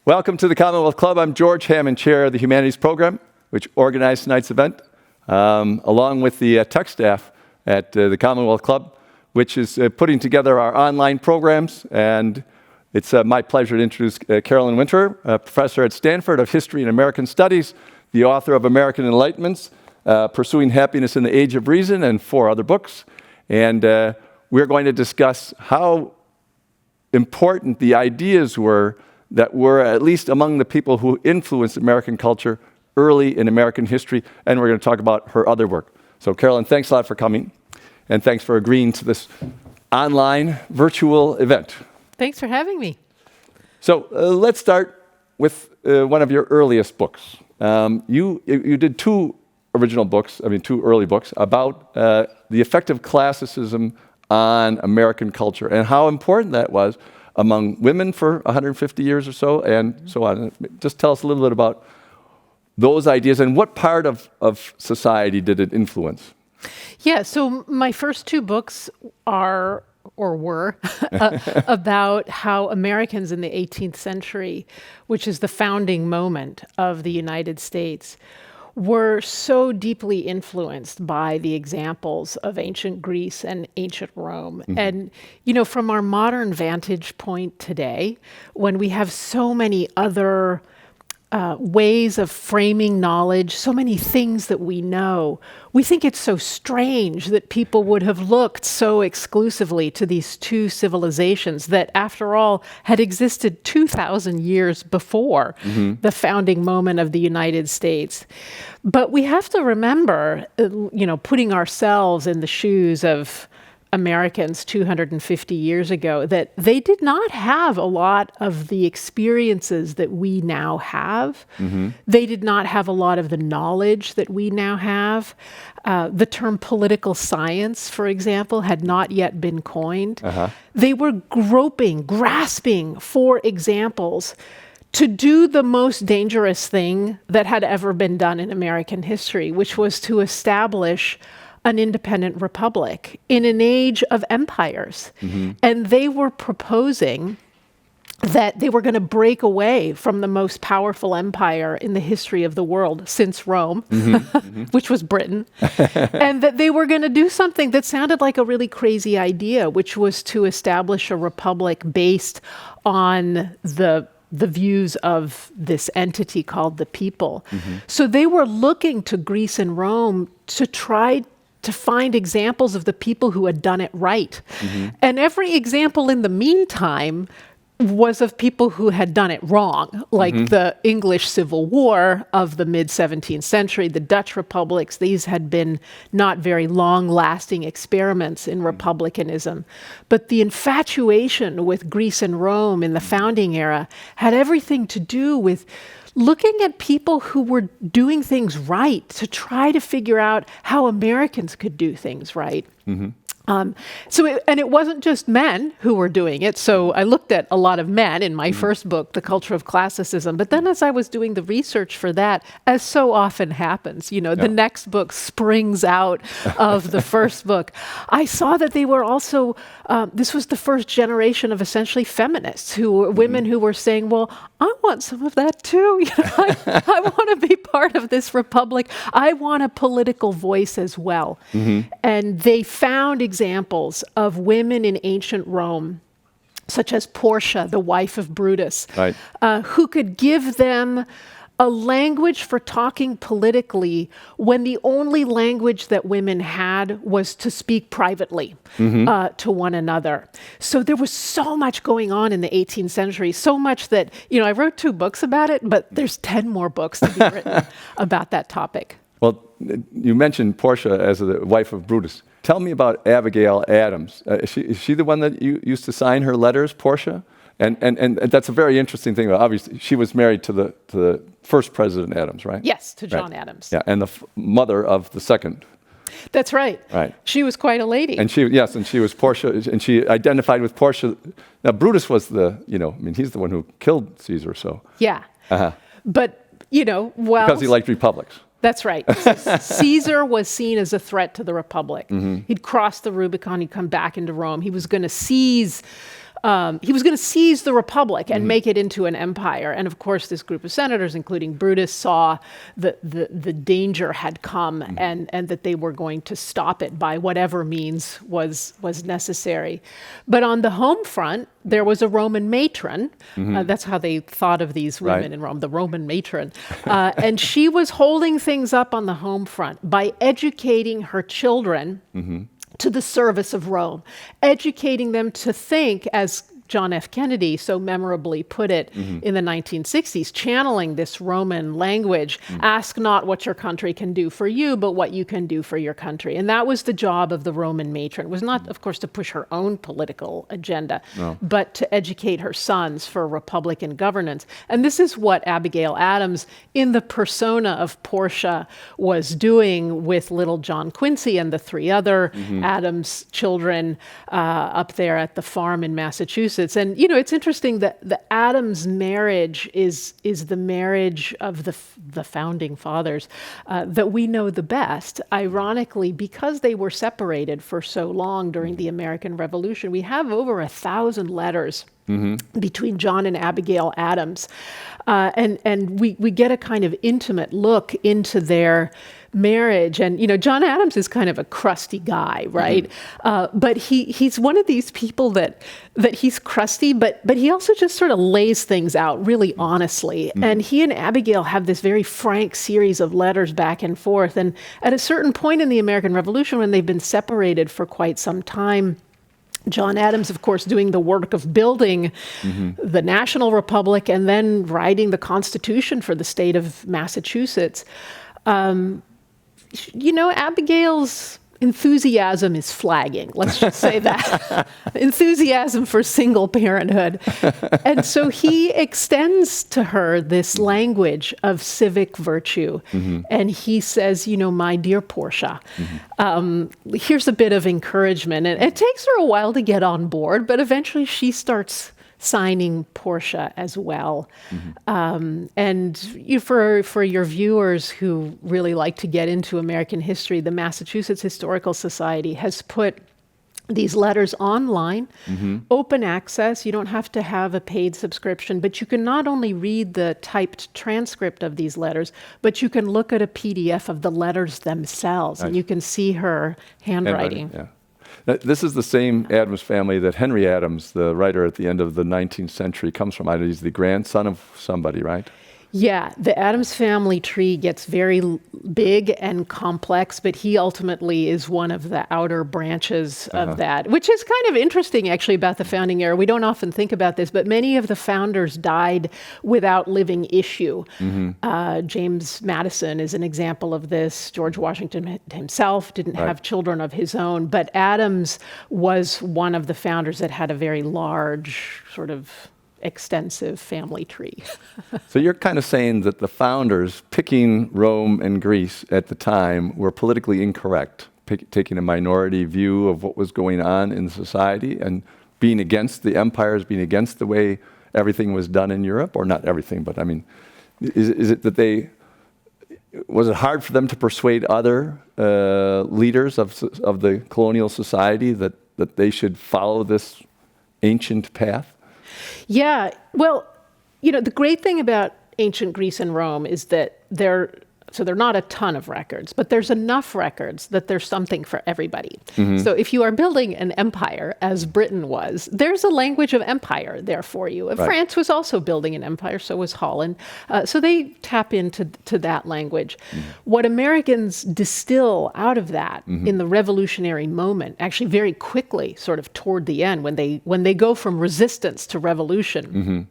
Welcome to the Commonwealth Club. I'm George Hammond, Chair of the Humanities Program, which organized tonight's event, along with the tech staff at the Commonwealth Club, which is putting together our online programs. And it's my pleasure to introduce Carolyn Winter, a professor at Stanford of History and American Studies, the author of American Enlightenments, Pursuing Happiness in the Age of Reason, and 4 other books. And we're going to discuss how important the ideas were that were at least among the people who influenced American culture early in American history, and we're going to talk about her other work. So Carolyn, thanks a lot for coming, and thanks for agreeing to this online virtual event. Thanks for having me. So let's start with one of your earliest books. You did 2 early books about the effect of classicism on American culture and how important that was among women for 150 years or so, and so on. Just tell us a little bit about those ideas and what part of society did it influence? Yeah, so my first 2 books are, or were, about how Americans in the 18th century, which is the founding moment of the United States, were so deeply influenced by the examples of ancient Greece and ancient Rome. Mm-hmm. And, you know, from our modern vantage point today, when we have so many other ways of framing knowledge, so many things that we know, we think it's so strange that people would have looked so exclusively to these 2 civilizations that, after all, had existed 2,000 years before the founding moment of the United States. But we have to remember, putting ourselves in the shoes of Americans 250 years ago, that they did not have a lot of the experiences that we now have. Mm-hmm. They did not have a lot of the knowledge that we now have. The term political science, for example, had not yet been coined. Uh-huh. They were grasping for examples to do the most dangerous thing that had ever been done in American history, which was to establish an independent republic in an age of empires. Mm-hmm. And they were proposing that they were going to break away from the most powerful empire in the history of the world since Rome, which was Britain, and that they were going to do something that sounded like a really crazy idea, which was to establish a republic based on the views of this entity called the people. Mm-hmm. So they were looking to Greece and Rome to try to find examples of the people who had done it right. Mm-hmm. And every example in the meantime was of people who had done it wrong, like the English Civil War of the mid-17th century, the Dutch republics. These had been not very long-lasting experiments in republicanism. But the infatuation with Greece and Rome in the founding era had everything to do with looking at people who were doing things right to try to figure out how Americans could do things right. Mm-hmm. It wasn't just men who were doing it. So I looked at a lot of men in my first book, The Culture of Classicism. But then as I was doing the research for that, as so often happens, the next book springs out of the first book. I saw that they were also, this was the first generation of essentially feminists who were women who were saying, well, I want some of that too. I want to be part of this republic. I want a political voice as well. Mm-hmm. And they found examples of women in ancient Rome, such as Portia, the wife of Brutus, right, who could give them a language for talking politically when the only language that women had was to speak privately to one another. So there was so much going on in the 18th century, so much that, I wrote 2 books about it, but there's 10 more books to be written about that topic. Well, you mentioned Portia as the wife of Brutus. Tell me about Abigail Adams. Is she the one that you used to sign her letters, Portia? And that's a very interesting thing. Obviously, she was married to the first President Adams, right? Yes, to John Adams. Yeah, and the mother of the second. That's right. Right. She was quite a lady. And she was Portia, and she identified with Portia. Now, Brutus was he's the one who killed Caesar, so. Yeah. Uh-huh. But, because he liked republics. That's right. Caesar was seen as a threat to the Republic. Mm-hmm. He'd crossed the Rubicon, he'd come back into Rome. He was going to seize he was going to seize the republic and make it into an empire. And of course, this group of senators, including Brutus, saw the danger had come and that they were going to stop it by whatever means was necessary. But on the home front, there was a Roman matron. That's how they thought of these women in Rome, the Roman matron. And she was holding things up on the home front by educating her children to the service of Rome, educating them to think, as John F. Kennedy so memorably put it in the 1960s, channeling this Roman language, ask not what your country can do for you, but what you can do for your country. And that was the job of the Roman matron. It was not, of course, to push her own political agenda, but to educate her sons for Republican governance. And this is what Abigail Adams, in the persona of Portia, was doing with little John Quincy and the three other Adams children up there at the farm in Massachusetts. And, you know, it's interesting that the Adams marriage is the marriage of the founding fathers that we know the best. Ironically, because they were separated for so long during the American Revolution, we have over 1,000 letters between John and Abigail Adams. And we get a kind of intimate look into their marriage. And, you know, John Adams is kind of a crusty guy, right? But he's one of these people that he's crusty, but he also just sort of lays things out really honestly. And he and Abigail have this very frank series of letters back and forth. And at a certain point in the American Revolution, when they've been separated for quite some time, John Adams, of course, doing the work of building the National Republic and then writing the Constitution for the state of Massachusetts. You know, Abigail's enthusiasm is flagging. Let's just say that. Enthusiasm for single parenthood. And so he extends to her this language of civic virtue. And he says, you know, my dear Portia, here's a bit of encouragement. And it takes her a while to get on board, but eventually she starts signing Portia as well. And for your viewers who really like to get into American history, the Massachusetts Historical Society has put these letters online, open access. You don't have to have a paid subscription, but you can not only read the typed transcript of these letters, but you can look at a PDF of the letters themselves, and you can see her handwriting. Yeah. This is the same Adams family that Henry Adams, the writer at the end of the 19th century, comes from. He's the grandson of somebody, right? Yeah, the Adams family tree gets very big and complex, but he ultimately is one of the outer branches of that, which is kind of interesting, actually, about the founding era. We don't often think about this, but many of the founders died without living issue. James Madison is an example of this. George Washington himself didn't have children of his own, but Adams was one of the founders that had a very large sort of extensive family tree. So you're kind of saying that the founders picking Rome and Greece at the time were politically incorrect, taking a minority view of what was going on in society and being against the empires, being against the way everything was done in Europe, or not everything, but I mean, is it that was it hard for them to persuade other leaders of the colonial society that they should follow this ancient path? Yeah, well, you know, the great thing about ancient Greece and Rome is that they're not a ton of records, but there's enough records that there's something for everybody. So if you are building an empire, as Britain was, there's a language of empire there for you. France was also building an empire, so was Holland. So they tap into that language. What Americans distill out of that in the revolutionary moment, actually very quickly, sort of toward the end, when they go from resistance to revolution,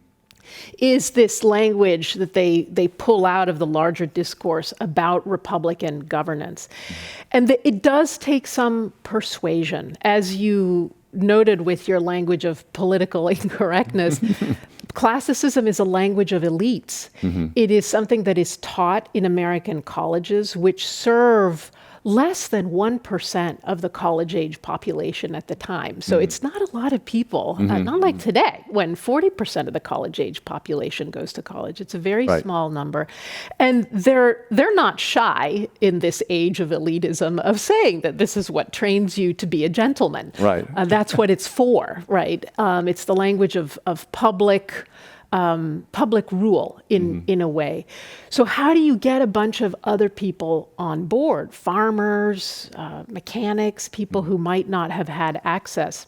is this language that they pull out of the larger discourse about Republican governance. And it does take some persuasion. As you noted with your language of political incorrectness, classicism is a language of elites. It is something that is taught in American colleges, which serve less than 1% of the college-age population at the time. So it's not a lot of people, not like today, when 40% of the college-age population goes to college. It's a very small number. And they're not shy in this age of elitism of saying that this is what trains you to be a gentleman. Right. That's what it's for, right? It's the language of public rule in a way. So how do you get a bunch of other people on board? Farmers, mechanics, people who might not have had access.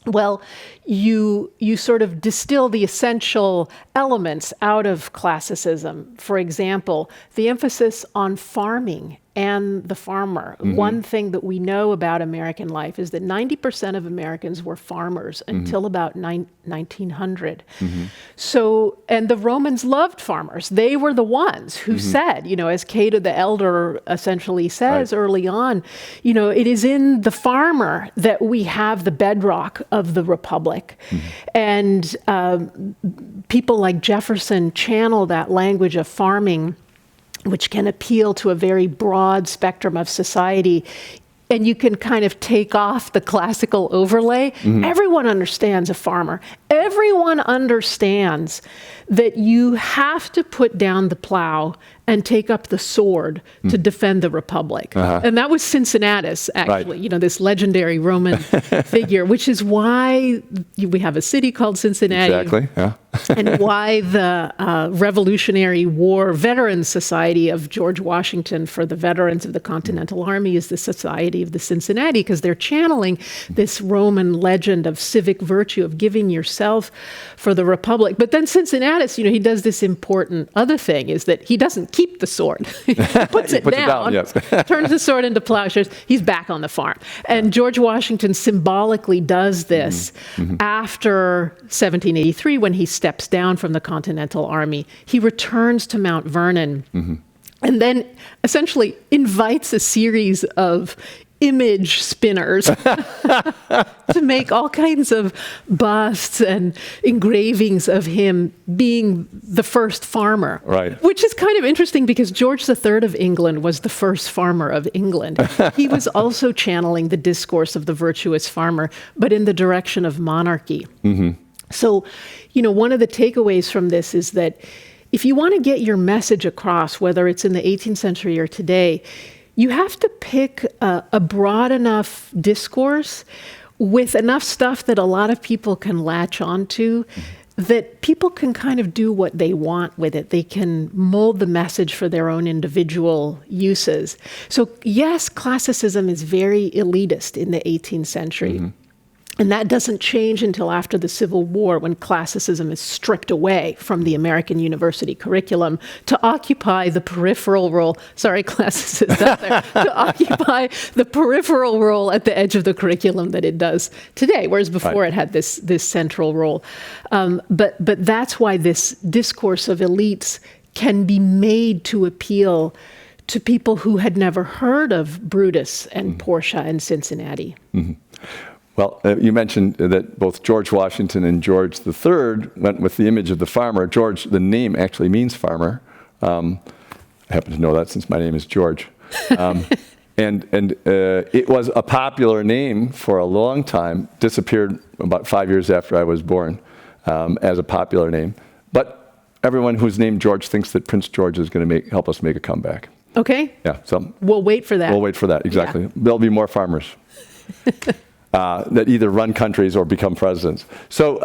Well, you sort of distill the essential elements out of classicism. For example, the emphasis on farming and the farmer. One thing that we know about American life is that 90% of Americans were farmers until about 1900. So, and the Romans loved farmers. They were the ones who said, as Cato the Elder essentially says early on, it is in the farmer that we have the bedrock of the republic. And people like Jefferson channel that language of farming, which can appeal to a very broad spectrum of society. And you can kind of take off the classical overlay. Everyone understands a farmer. Everyone understands that you have to put down the plow and take up the sword to defend the republic. And that was Cincinnatus, actually, this legendary Roman figure, which is why we have a city called Cincinnati. Exactly, yeah. And why the Revolutionary War Veterans Society of George Washington for the veterans of the Continental Army is the Society of the Cincinnati, because they're channeling this Roman legend of civic virtue, of giving yourself for the republic. But then Cincinnatus, he does this important other thing, is that he doesn't keep the sword. He puts it down, yes. turns the sword into plowshares. He's back on the farm. And George Washington symbolically does this after 1783, when he steps down from the Continental Army. He returns to Mount Vernon and then essentially invites a series of image spinners to make all kinds of busts and engravings of him being the first farmer. Right. Which is kind of interesting, because George III of England was the first farmer of England. He was also channeling the discourse of the virtuous farmer, but in the direction of monarchy. So, one of the takeaways from this is that if you want to get your message across, whether it's in the 18th century or today, you have to pick a broad enough discourse with enough stuff that a lot of people can latch onto, that people can kind of do what they want with it. They can mold the message for their own individual uses. So yes, classicism is very elitist in the 18th century. And that doesn't change until after the Civil War, when classicism is stripped away from the American university curriculum to occupy the peripheral role. Sorry, classicists out there. To occupy the peripheral role at the edge of the curriculum that it does today, whereas before it had this central role. But that's why this discourse of elites can be made to appeal to people who had never heard of Brutus and Portia and Cincinnati. Well, you mentioned that both George Washington and George III went with the image of the farmer. George, the name actually means farmer. I happen to know that since my name is George. And it was a popular name for a long time, disappeared about 5 years after I was born as a popular name. But everyone who's named George thinks that Prince George is going to help us make a comeback. Okay. Yeah, so we'll wait for that. We'll wait for that, exactly. Yeah. There'll be more farmers. That either run countries or become presidents. So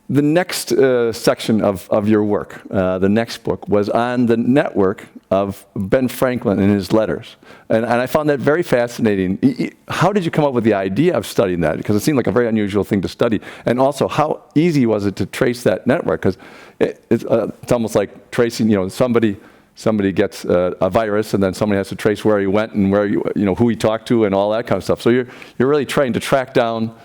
the next section of your work, the next book, was on the network of Ben Franklin and his letters. And I found that very fascinating. How did you come up with the idea of studying that? Because it seemed like a very unusual thing to study. And also, how easy was it to trace that network? Because it's almost like tracing, somebody gets a virus, and then somebody has to trace where he went and where who he talked to and all that kind of stuff. So you're really trying to track down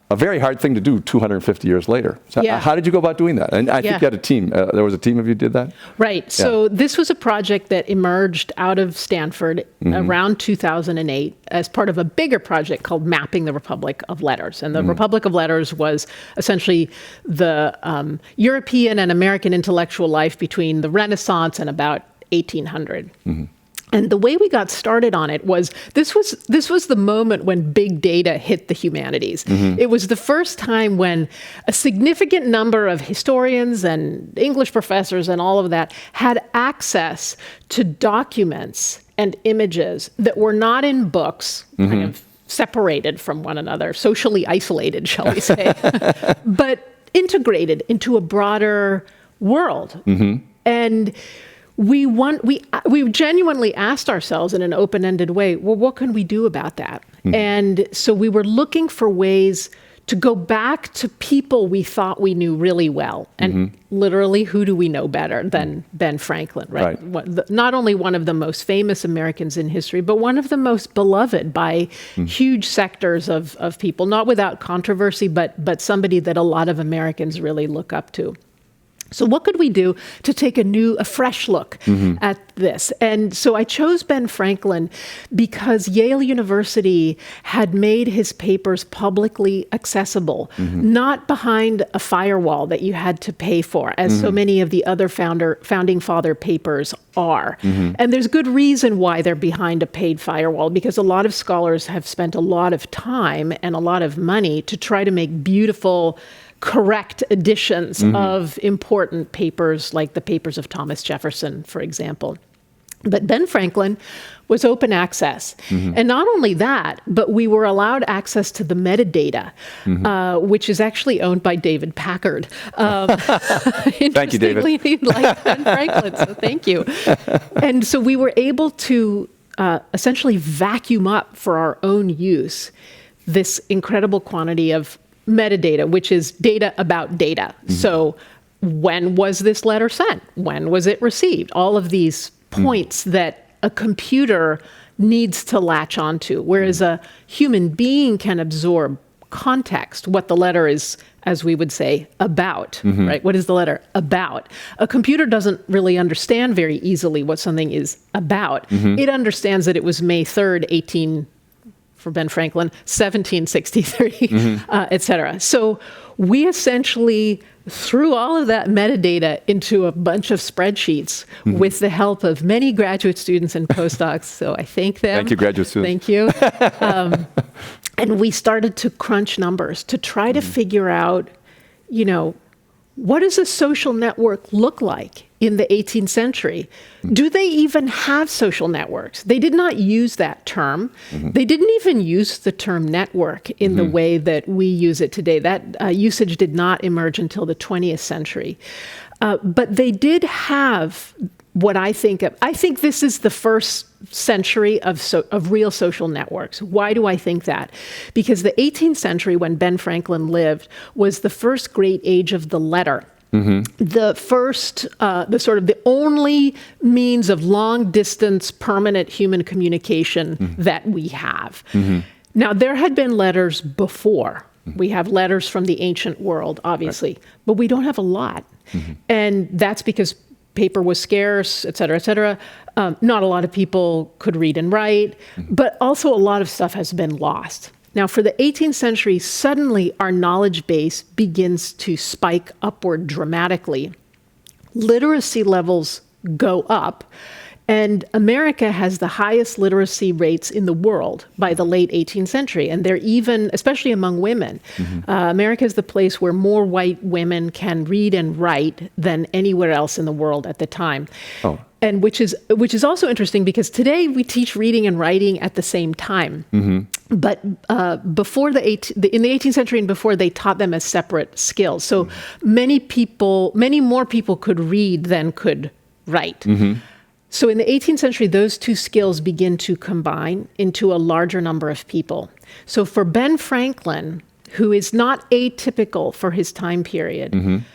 a very hard thing to do 250 years later. So how did you go about doing that? And I think you had a team. There was a team of you did that? Right. Yeah. So this was a project that emerged out of Stanford around 2008 as part of a bigger project called Mapping the Republic of Letters. And the Republic of Letters was essentially the European and American intellectual life between the Renaissance and about 1800. And the way we got started on it was this was the moment when big data hit the humanities. It was the first time when a significant number of historians and English professors and all of that had access to documents and images that were not in books, kind of separated from one another, socially isolated, shall we say, but integrated into a broader world. And we genuinely asked ourselves in an open-ended way, well, what can we do about that? And so we were looking for ways to go back to people we thought we knew really well. And literally, who do we know better than Ben Franklin, right? Not only one of the most famous Americans in history, but one of the most beloved by huge sectors of people, not without controversy, but somebody that a lot of Americans really look up to. So what could we do to take a fresh look at this? And so I chose Ben Franklin because Yale University had made his papers publicly accessible, not behind a firewall that you had to pay for, as so many of the other founding father papers are. And there's good reason why they're behind a paid firewall, because a lot of scholars have spent a lot of time and a lot of money to try to make beautiful, correct editions of important papers, like the papers of Thomas Jefferson, for example. But Ben Franklin was open access. And not only that, but we were allowed access to the metadata, which is actually owned by David Packard. Thank you, David. Like Ben Franklin, so thank you. And so we were able to essentially vacuum up for our own use this incredible quantity of metadata, which is data about data. So when was this letter sent? When was it received? All of these points that a computer needs to latch onto, whereas a human being can absorb context, what the letter is, as we would say, about, right? What is the letter about? A computer doesn't really understand very easily what something is about. It understands that it was May 3rd, for Ben Franklin, 1763, et cetera. So we essentially threw all of that metadata into a bunch of spreadsheets with the help of many graduate students and postdocs. So I thank them. Thank you, graduate students. Thank you. And we started to crunch numbers to try to figure out, what does a social network look like in the 18th century? Do they even have social networks? They did not use that term. They didn't even use the term network in the way that we use it today. That usage did not emerge until the 20th century. But they did have what I think this is the first century of real social networks. Why do I think that? Because the 18th century, when Ben Franklin lived, was the first great age of the letter. The first, the only means of long distance, permanent human communication that we have. Now, there had been letters before. We have letters from the ancient world, obviously, but we don't have a lot. And that's because paper was scarce, et cetera, et cetera. Not a lot of people could read and write, but also a lot of stuff has been lost. Now, for the 18th century, suddenly our knowledge base begins to spike upward dramatically. Literacy levels go up, and America has the highest literacy rates in the world by the late 18th century. And they're even, especially among women, America is the place where more white women can read and write than anywhere else in the world at the time. And which is also interesting because today we teach reading and writing at the same time. But before in the 18th century and before, they taught them as separate skills. So many more people could read than could write. So in the 18th century, those two skills begin to combine into a larger number of people. So for Ben Franklin, who is not atypical for his time period,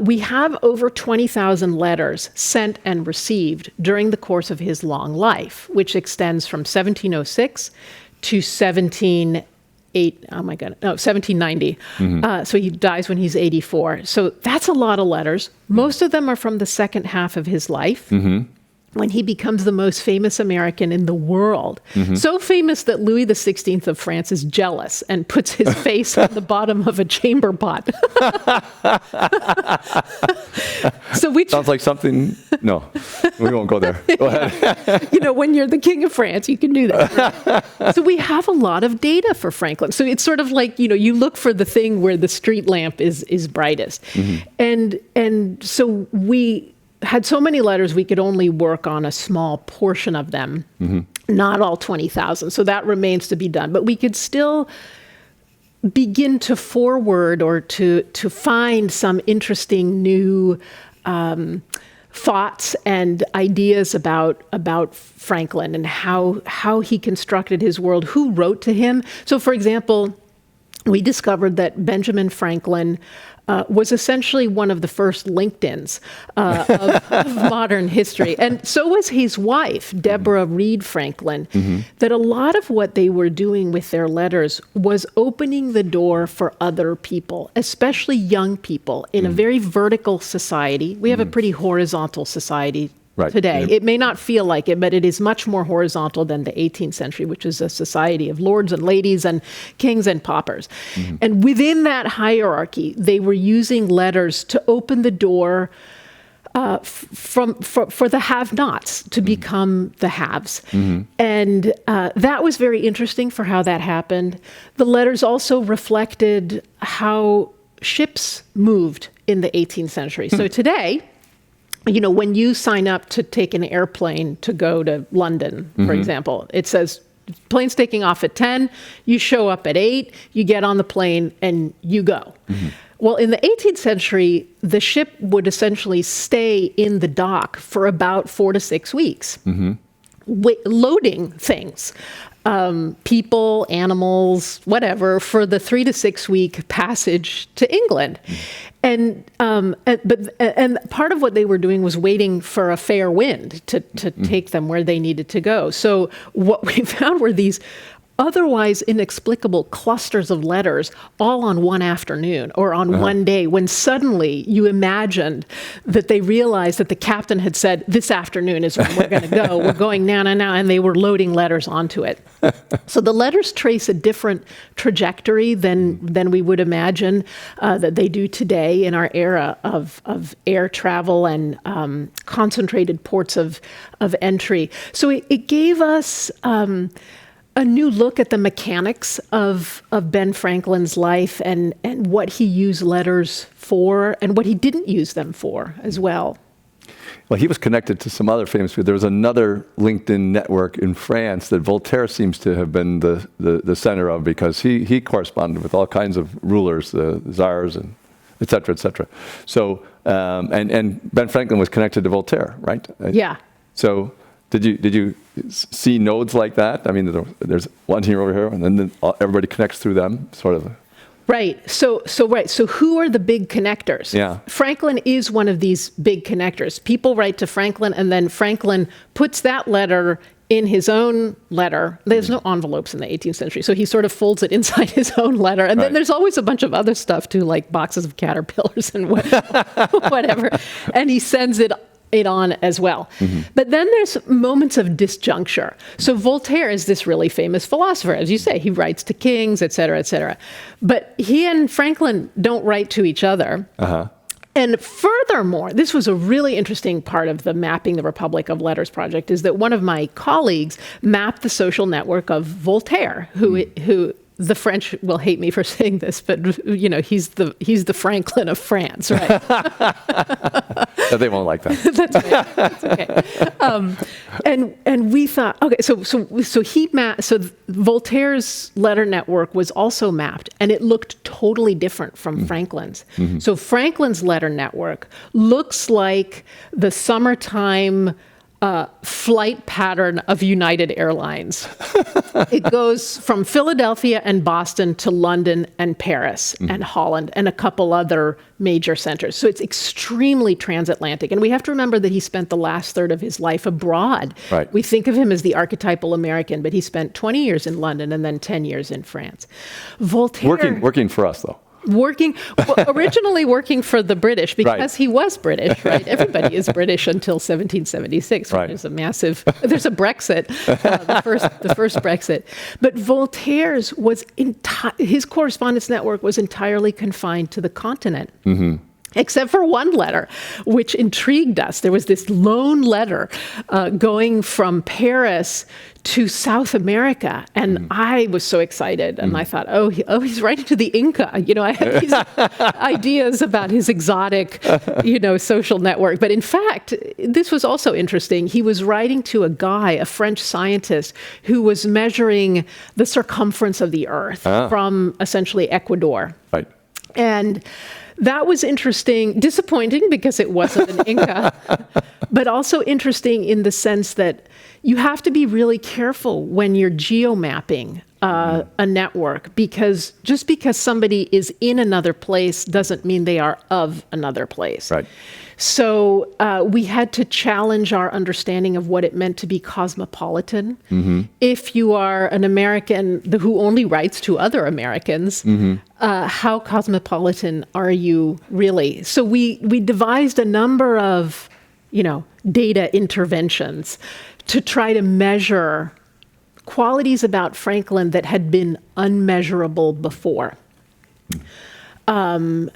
we have over 20,000 letters sent and received during the course of his long life, which extends from 1706 to 1790. So he dies when he's 84. So that's a lot of letters. Most of them are from the second half of his life. when he becomes the most famous American in the world. So famous that Louis XVI of France is jealous and puts his face on the bottom of a chamber pot. Sounds like something. No, we won't go there. Go ahead. When you're the king of France, you can do that. So we have a lot of data for Franklin. So it's sort of like, you look for the thing where the street lamp is brightest. And so we had so many letters, we could only work on a small portion of them, not all 20,000. So that remains to be done. But we could still begin to forward or to find some interesting new thoughts and ideas about Franklin and how he constructed his world, who wrote to him. So, for example, we discovered that Benjamin Franklin was essentially one of the first LinkedIns of modern history. And so was his wife, Deborah Reed Franklin, that a lot of what they were doing with their letters was opening the door for other people, especially young people, in a very vertical society. We have a pretty horizontal society today. It may not feel like it, but it is much more horizontal than the 18th century, which is a society of lords and ladies and kings and paupers. And within that hierarchy, they were using letters to open the door for the have-nots to become the haves. And that was very interesting for how that happened. The letters also reflected how ships moved in the 18th century. So today, when you sign up to take an airplane to go to London, for example, it says, plane's taking off at 10, you show up at 8, you get on the plane, and you go. Well, in the 18th century, the ship would essentially stay in the dock for about 4 to 6 weeks, loading things. People, animals, whatever, for the 3 to 6 week passage to England. And part of what they were doing was waiting for a fair wind to take them where they needed to go. So what we found were these otherwise inexplicable clusters of letters all on one afternoon or on one day, when suddenly you imagined that they realized that the captain had said, this afternoon is when we're going to go. We're going now, and they were loading letters onto it. So the letters trace a different trajectory than we would imagine that they do today in our era of air travel and concentrated ports of entry. So it gave us a new look at the mechanics of Ben Franklin's life and what he used letters for and what he didn't use them for as well. Well, he was connected to some other famous people. There was another LinkedIn network in France that Voltaire seems to have been the center of, because he corresponded with all kinds of rulers, the czars, and et cetera, et cetera. So, and Ben Franklin was connected to Voltaire, right? Yeah. So did you see nodes like that? I mean, there's one here over here, and then everybody connects through them, sort of. Right. So who are the big connectors? Yeah. Franklin is one of these big connectors. People write to Franklin, and then Franklin puts that letter in his own letter. There's no envelopes in the 18th century, so he sort of folds it inside his own letter. And then there's always a bunch of other stuff too, like boxes of caterpillars and whatever. And he sends it on as well. But then there's moments of disjuncture. So Voltaire is this really famous philosopher. As you say, he writes to kings, et cetera, et cetera. But he and Franklin don't write to each other. And furthermore, this was a really interesting part of the Mapping the Republic of Letters project, is that one of my colleagues mapped the social network of Voltaire, who the French will hate me for saying this, but he's the Franklin of France, right? They won't like that. That's okay. And we thought, okay, so Voltaire's letter network was also mapped, and it looked totally different from Franklin's. So Franklin's letter network looks like the summertime flight pattern of United Airlines. It goes from Philadelphia and Boston to London and Paris and Holland and a couple other major centers. So it's extremely transatlantic. And we have to remember that he spent the last third of his life abroad. Right. We think of him as the archetypal American, but he spent 20 years in London and then 10 years in France. Voltaire... Working for us, though. Originally working for the British because Right. he was British, right? Everybody is British until 1776. When Right. there's a Brexit, the first Brexit. But Voltaire's his correspondence network was entirely confined to the continent. Except for one letter, which intrigued us. There was this lone letter going from Paris to South America, and I was so excited. And I thought, he's writing to the Inca. I had these ideas about his exotic, social network. But in fact, this was also interesting. He was writing to a French scientist, who was measuring the circumference of the Earth from essentially Ecuador. Right. And that was interesting, disappointing because it wasn't an Inca, but also interesting in the sense that you have to be really careful when you're geomapping a network, because just because somebody is in another place doesn't mean they are of another place. Right. So we had to challenge our understanding of what it meant to be cosmopolitan. If you are an American who only writes to other Americans, how cosmopolitan are you really? So we devised a number of, data interventions to try to measure qualities about Franklin that had been unmeasurable before. What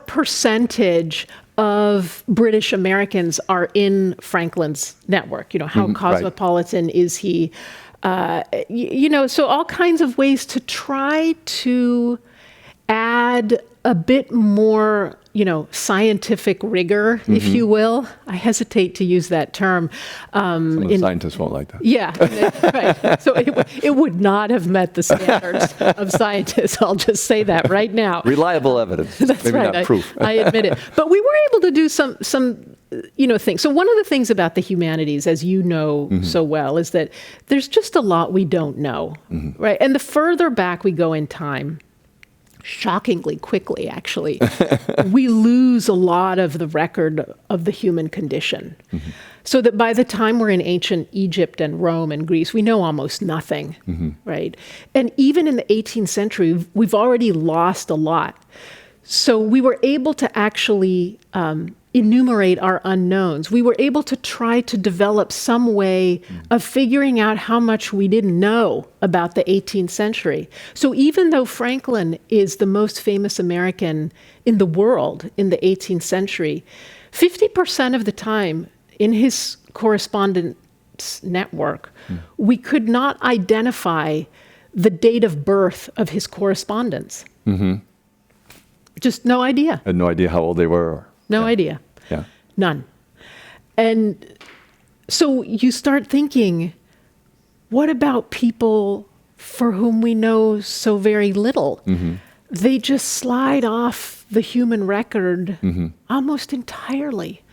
percentage of British Americans are in Franklin's network? How cosmopolitan is he? So all kinds of ways to try to add a bit more, scientific rigor, if you will. I hesitate to use that term. Some of the scientists won't like that. Yeah, right. So it would not have met the standards of scientists. I'll just say that right now. Reliable evidence. That's Maybe right. not proof. I admit it. But we were able to do some things. So one of the things about the humanities, as you know so well, is that there's just a lot we don't know, right? And the further back we go in time, shockingly quickly, actually, we lose a lot of the record of the human condition. So that by the time we're in ancient Egypt and Rome and Greece, we know almost nothing, right? And even in the 18th century, we've already lost a lot. So we were able to actually enumerate our unknowns. We were able to try to develop some way of figuring out how much we didn't know about the 18th century. So even though Franklin is the most famous American in the world in the 18th century, 50% of the time in his correspondence network, we could not identify the date of birth of his correspondents. Just no idea. I had no idea how old they were. No idea. Yeah. None. And so you start thinking, what about people for whom we know so very little? They just slide off the human record almost entirely.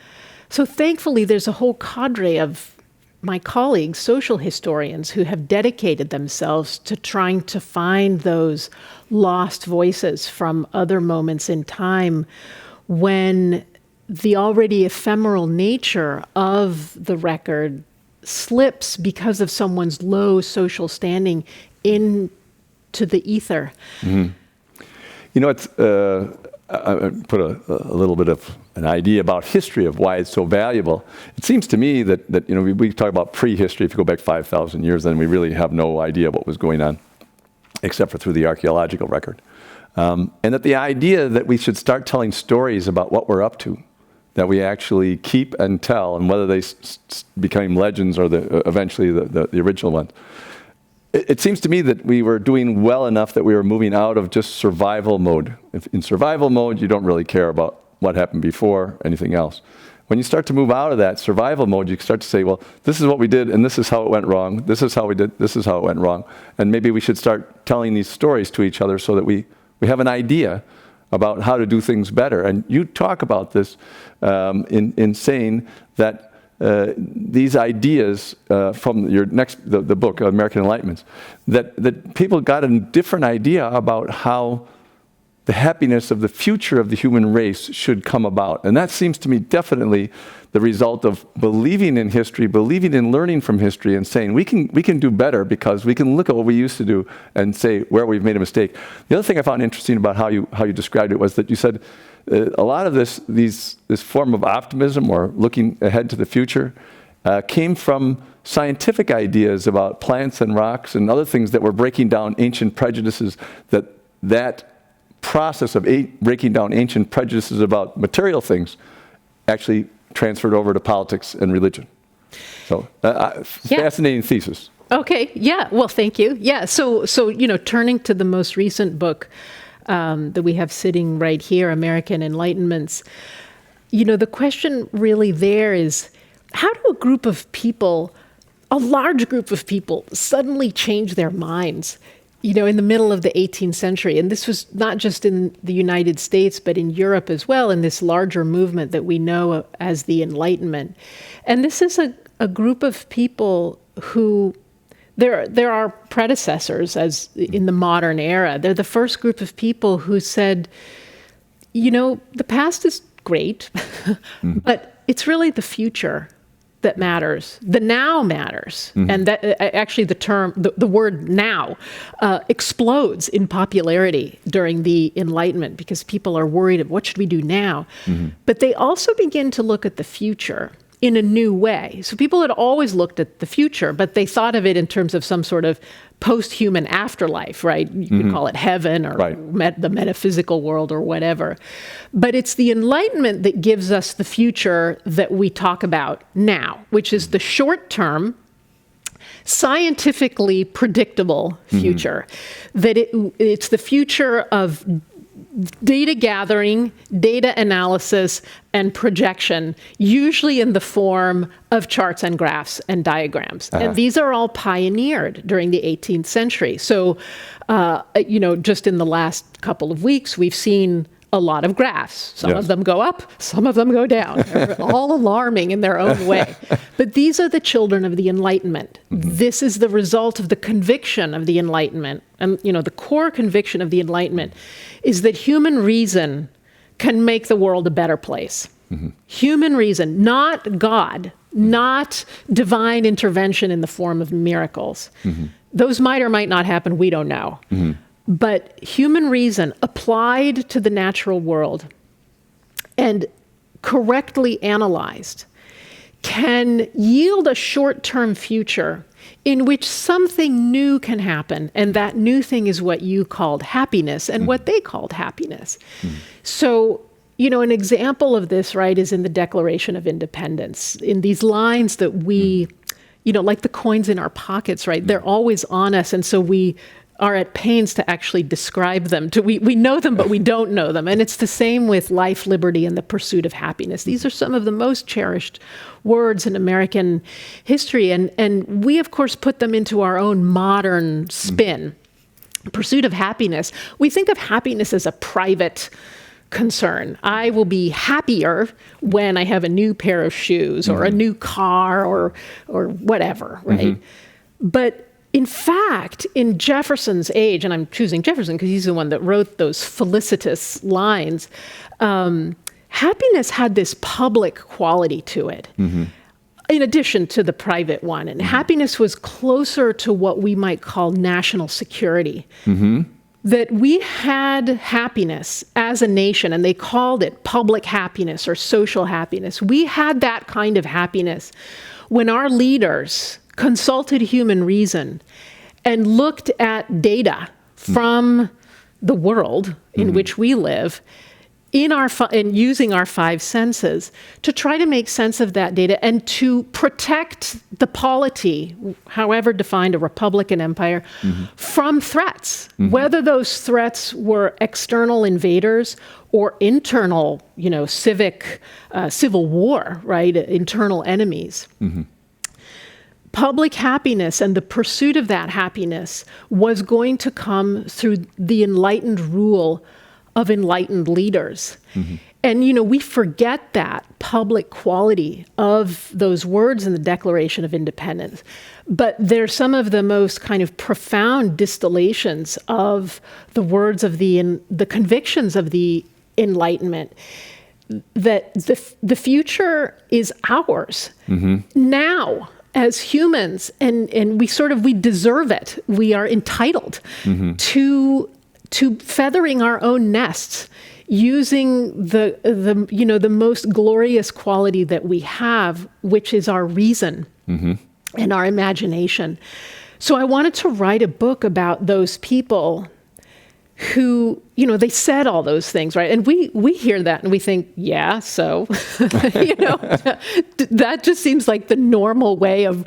So thankfully, there's a whole cadre of my colleagues, social historians, who have dedicated themselves to trying to find those lost voices from other moments in time when the already ephemeral nature of the record slips because of someone's low social standing into the ether. It's I put a little bit of an idea about history of why it's so valuable. It seems to me that we talk about prehistory. If you go back 5,000 years, then we really have no idea what was going on, except for through the archaeological record. And that the idea that we should start telling stories about what we're up to, that we actually keep and tell, and whether they became legends or eventually the original ones. It seems to me that we were doing well enough that we were moving out of just survival mode. If in survival mode, you don't really care about what happened before, anything else. When you start to move out of that survival mode, you start to say, well, this is what we did, and this is how it went wrong. This is how we did, this is how it went wrong. And maybe we should start telling these stories to each other so that we have an idea about how to do things better. And you talk about this in saying that these ideas from your the book, American Enlightenments, that people got a different idea about how the happiness of the future of the human race should come about. And that seems to me definitely the result of believing in history, believing in learning from history, and saying we can do better because we can look at what we used to do and say where we've made a mistake. The other thing I found interesting about how you described it was that you said a lot of this form of optimism or looking ahead to the future came from scientific ideas about plants and rocks and other things that were breaking down ancient prejudices, that process of breaking down ancient prejudices about material things actually transferred over to politics and religion. So, fascinating thesis. Okay, yeah, well, thank you. Yeah, so turning to the most recent book that we have sitting right here, American Enlightenments, the question really there is, how do a group of people, a large group of people, suddenly change their minds, in the middle of the 18th century? And this was not just in the United States, but in Europe as well, in this larger movement that we know as the Enlightenment. And this is a group of people who, there are predecessors as in the modern era. They're the first group of people who said, the past is great, but it's really the future that matters. The now matters. And that actually the word now explodes in popularity during the Enlightenment because people are worried of what should we do now. But they also begin to look at the future in a new way. So people had always looked at the future, but they thought of it in terms of some sort of post-human afterlife, right? You could call it heaven or the metaphysical world or whatever. But it's the Enlightenment that gives us the future that we talk about now, which is the short-term, scientifically predictable future. That it's the future of data gathering, data analysis, and projection, usually in the form of charts and graphs and diagrams. And these are all pioneered during the 18th century. So, just in the last couple of weeks, we've seen a lot of graphs. Some of them go up, some of them go down. They're all alarming in their own way. But these are the children of the Enlightenment. This is the result of the conviction of the Enlightenment. And, the core conviction of the Enlightenment is that human reason can make the world a better place. Human reason, not God, not divine intervention in the form of miracles. Those might or might not happen, we don't know. But human reason applied to the natural world and correctly analyzed can yield a short-term future in which something new can happen. And that new thing is what you called happiness and what they called happiness. So, an example of this, right, is in the Declaration of Independence. In these lines that we, like the coins in our pockets, right, they're always on us. And so we are at pains to actually describe them. We know them, but we don't know them. And it's the same with life, liberty, and the pursuit of happiness. These are some of the most cherished words in American history. And we, of course, put them into our own modern spin. Pursuit of happiness. We think of happiness as a private concern. I will be happier when I have a new pair of shoes or a new car or whatever, right? But in fact, in Jefferson's age, and I'm choosing Jefferson because he's the one that wrote those felicitous lines, happiness had this public quality to it, in addition to the private one. And happiness was closer to what we might call national security. That we had happiness as a nation, and they called it public happiness or social happiness. We had that kind of happiness when our leaders consulted human reason and looked at data from the world in which we live in using our five senses to try to make sense of that data and to protect the polity, however defined a republic and empire, from threats, whether those threats were external invaders or internal, civil war, right, internal enemies. Public happiness and the pursuit of that happiness was going to come through the enlightened rule of enlightened leaders. And, we forget that public quality of those words in the Declaration of Independence. But they're some of the most kind of profound distillations of the words of the convictions of the Enlightenment, that the future is ours now as humans, and we deserve it. We are entitled to feathering our own nests, using the most glorious quality that we have, which is our reason and our imagination. So I wanted to write a book about those people who, they said all those things, right? And we hear that and we think, yeah, so, that just seems like the normal way of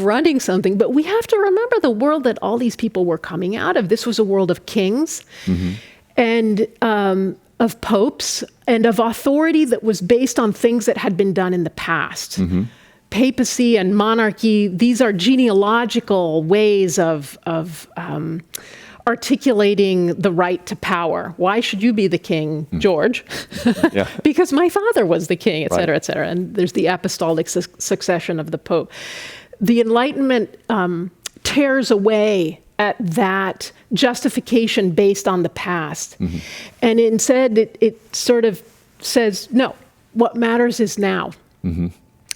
running something. But we have to remember the world that all these people were coming out of. This was a world of kings and of popes and of authority that was based on things that had been done in the past. Papacy and monarchy, these are genealogical ways of articulating the right to power. Why should you be the king, George? Because my father was the king, et cetera, et cetera. And there's the apostolic succession of the Pope. The Enlightenment tears away at that justification based on the past. And instead, it sort of says, no, what matters is now.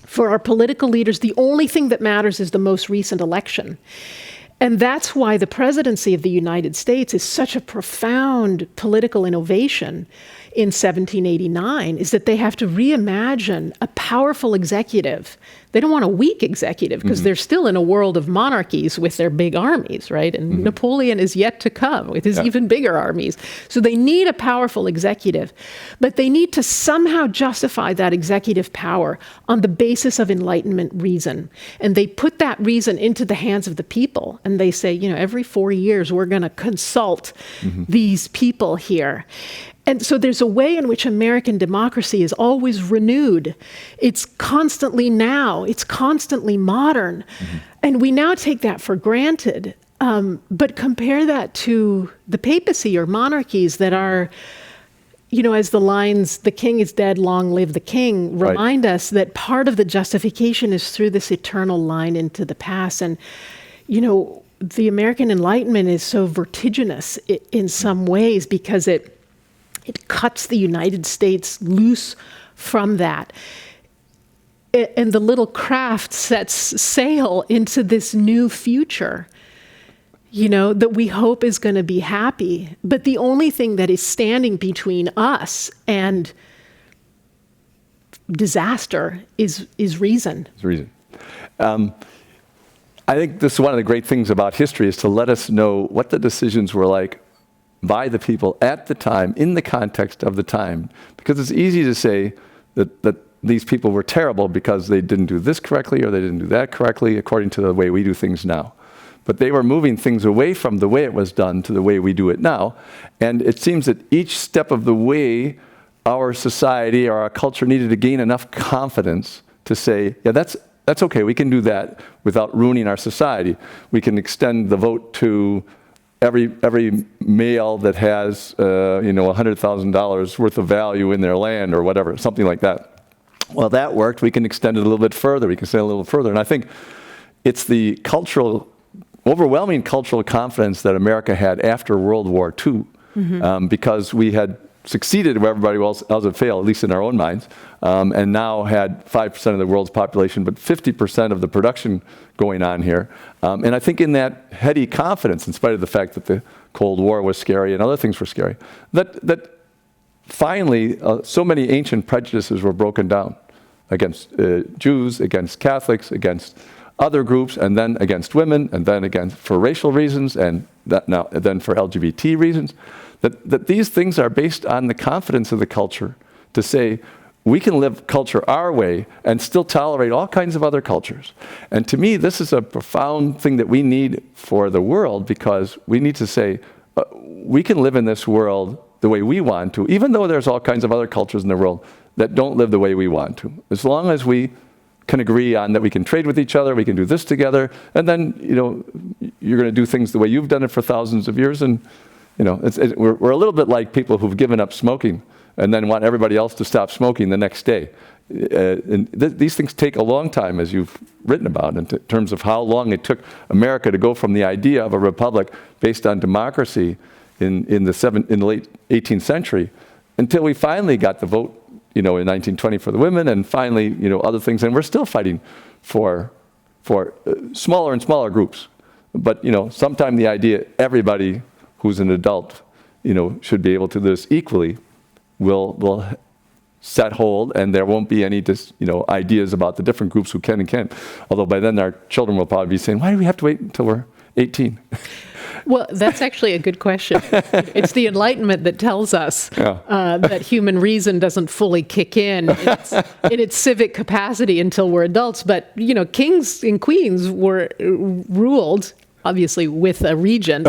For our political leaders, the only thing that matters is the most recent election. And that's why the presidency of the United States is such a profound political innovation in 1789, is that they have to reimagine a powerful executive. They don't want a weak executive because they're still in a world of monarchies with their big armies, right? And Napoleon is yet to come with his even bigger armies. So they need a powerful executive, but they need to somehow justify that executive power on the basis of Enlightenment reason. And they put that reason into the hands of the people. And they say, every 4 years, we're going to consult these people here. And so there's a way in which American democracy is always renewed. It's constantly now. It's constantly modern. And we now take that for granted. But compare that to the papacy or monarchies that are, as the lines, "The king is dead, long live the king," remind us that part of the justification is through this eternal line into the past. And, the American Enlightenment is so vertiginous in some ways because it cuts the United States loose from that. And the little craft sets sail into this new future, that we hope is going to be happy. But the only thing that is standing between us and disaster is reason. It's reason. I think this is one of the great things about history, is to let us know what the decisions were like by the people at the time, in the context of the time. Because it's easy to say that these people were terrible because they didn't do this correctly or they didn't do that correctly according to the way we do things now. But they were moving things away from the way it was done to the way we do it now. And it seems that each step of the way, our society or our culture needed to gain enough confidence to say, yeah, that's okay, we can do that without ruining our society. We can extend the vote to every male that has, $100,000 worth of value in their land or whatever, something like that. Well, that worked. We can extend it a little bit further. We can say a little further. And I think it's the overwhelming cultural confidence that America had after World War II, because we had succeeded where everybody else had failed, at least in our own minds, and now had 5% of the world's population, but 50% of the production going on here. And I think in that heady confidence, in spite of the fact that the Cold War was scary and other things were scary, that finally so many ancient prejudices were broken down against Jews, against Catholics, against other groups, and then against women, and then again for racial reasons, and then for LGBT reasons. That these things are based on the confidence of the culture to say, we can live culture our way and still tolerate all kinds of other cultures. And to me, this is a profound thing that we need for the world, because we need to say, we can live in this world the way we want to, even though there's all kinds of other cultures in the world that don't live the way we want to. As long as we can agree on that we can trade with each other, we can do this together, and then, you're going to do things the way you've done it for thousands of years, and we're a little bit like people who've given up smoking and then want everybody else to stop smoking the next day. And these things take a long time, as you've written about, in terms of how long it took America to go from the idea of a republic based on democracy in the late 18th century until we finally got the vote, in 1920 for the women, and finally, other things. And we're still fighting for smaller and smaller groups. But, sometime the idea everybody who's an adult, should be able to do this equally will set hold, and there won't be any ideas about the different groups who can and can't. Although by then our children will probably be saying, why do we have to wait until we're 18? Well, that's actually a good question. It's the Enlightenment that tells us that human reason doesn't fully kick in its civic capacity until we're adults. But, kings and queens were ruled, obviously with a regent,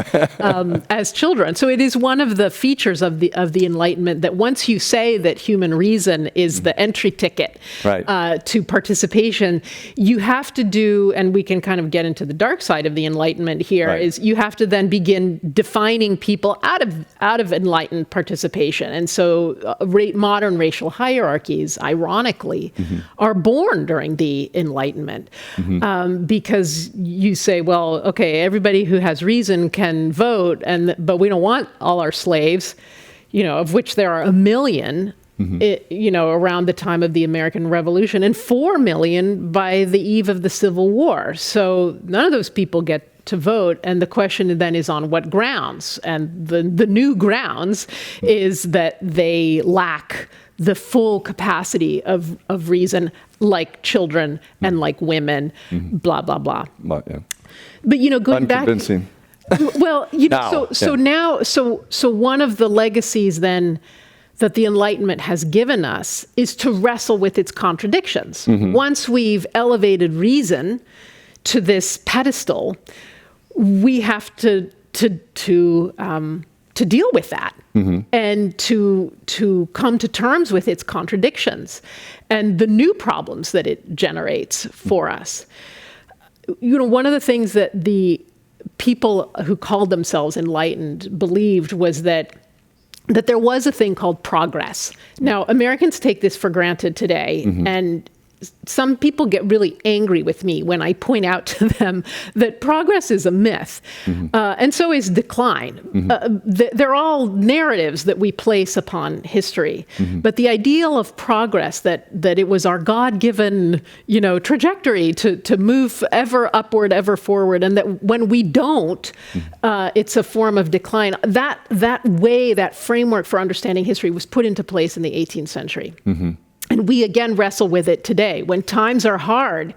as children. So it is one of the features of the Enlightenment that once you say that human reason is the entry ticket to participation, you have to do, and we can kind of get into the dark side of the Enlightenment here, is you have to then begin defining people out of enlightened participation. And so modern racial hierarchies, ironically, are born during the Enlightenment, because you say, well, okay, everybody who has reason can vote, but we don't want all our slaves, of which there are 1 million, around the time of the American Revolution, and 4 million by the eve of the Civil War. So none of those people get to vote, and the question then is on what grounds? And the new grounds is that they lack the full capacity of reason, like children and like women, blah, blah, blah. But, going back, well, so one of the legacies then that the Enlightenment has given us is to wrestle with its contradictions. Once we've elevated reason to this pedestal, we have to deal with that and to come to terms with its contradictions and the new problems that it generates for us. One of the things that the people who called themselves enlightened believed was that there was a thing called progress. Now, Americans take this for granted today, and some people get really angry with me when I point out to them that progress is a myth, and so is decline. They're all narratives that we place upon history. But the ideal of progress, that it was our God-given, trajectory to move ever upward, ever forward, and that when we don't, it's a form of decline. That framework for understanding history was put into place in the 18th century. And we again wrestle with it today. When times are hard,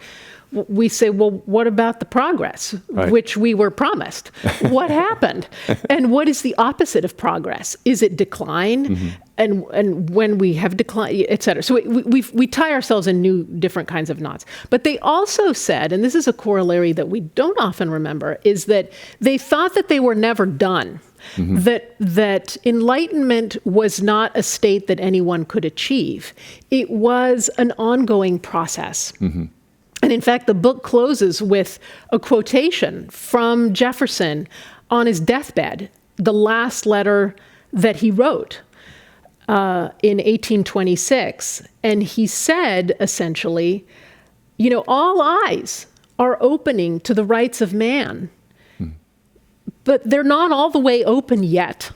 we say, well, what about the progress which we were promised? What happened? And what is the opposite of progress? Is it decline? And when we have decline, et cetera. So we tie ourselves in different kinds of knots. But they also said, and this is a corollary that we don't often remember, is that they thought that they were never done. That enlightenment was not a state that anyone could achieve. It was an ongoing process. And in fact, the book closes with a quotation from Jefferson on his deathbed, the last letter that he wrote in 1826. And he said, essentially, all eyes are opening to the rights of man. But they're not all the way open yet.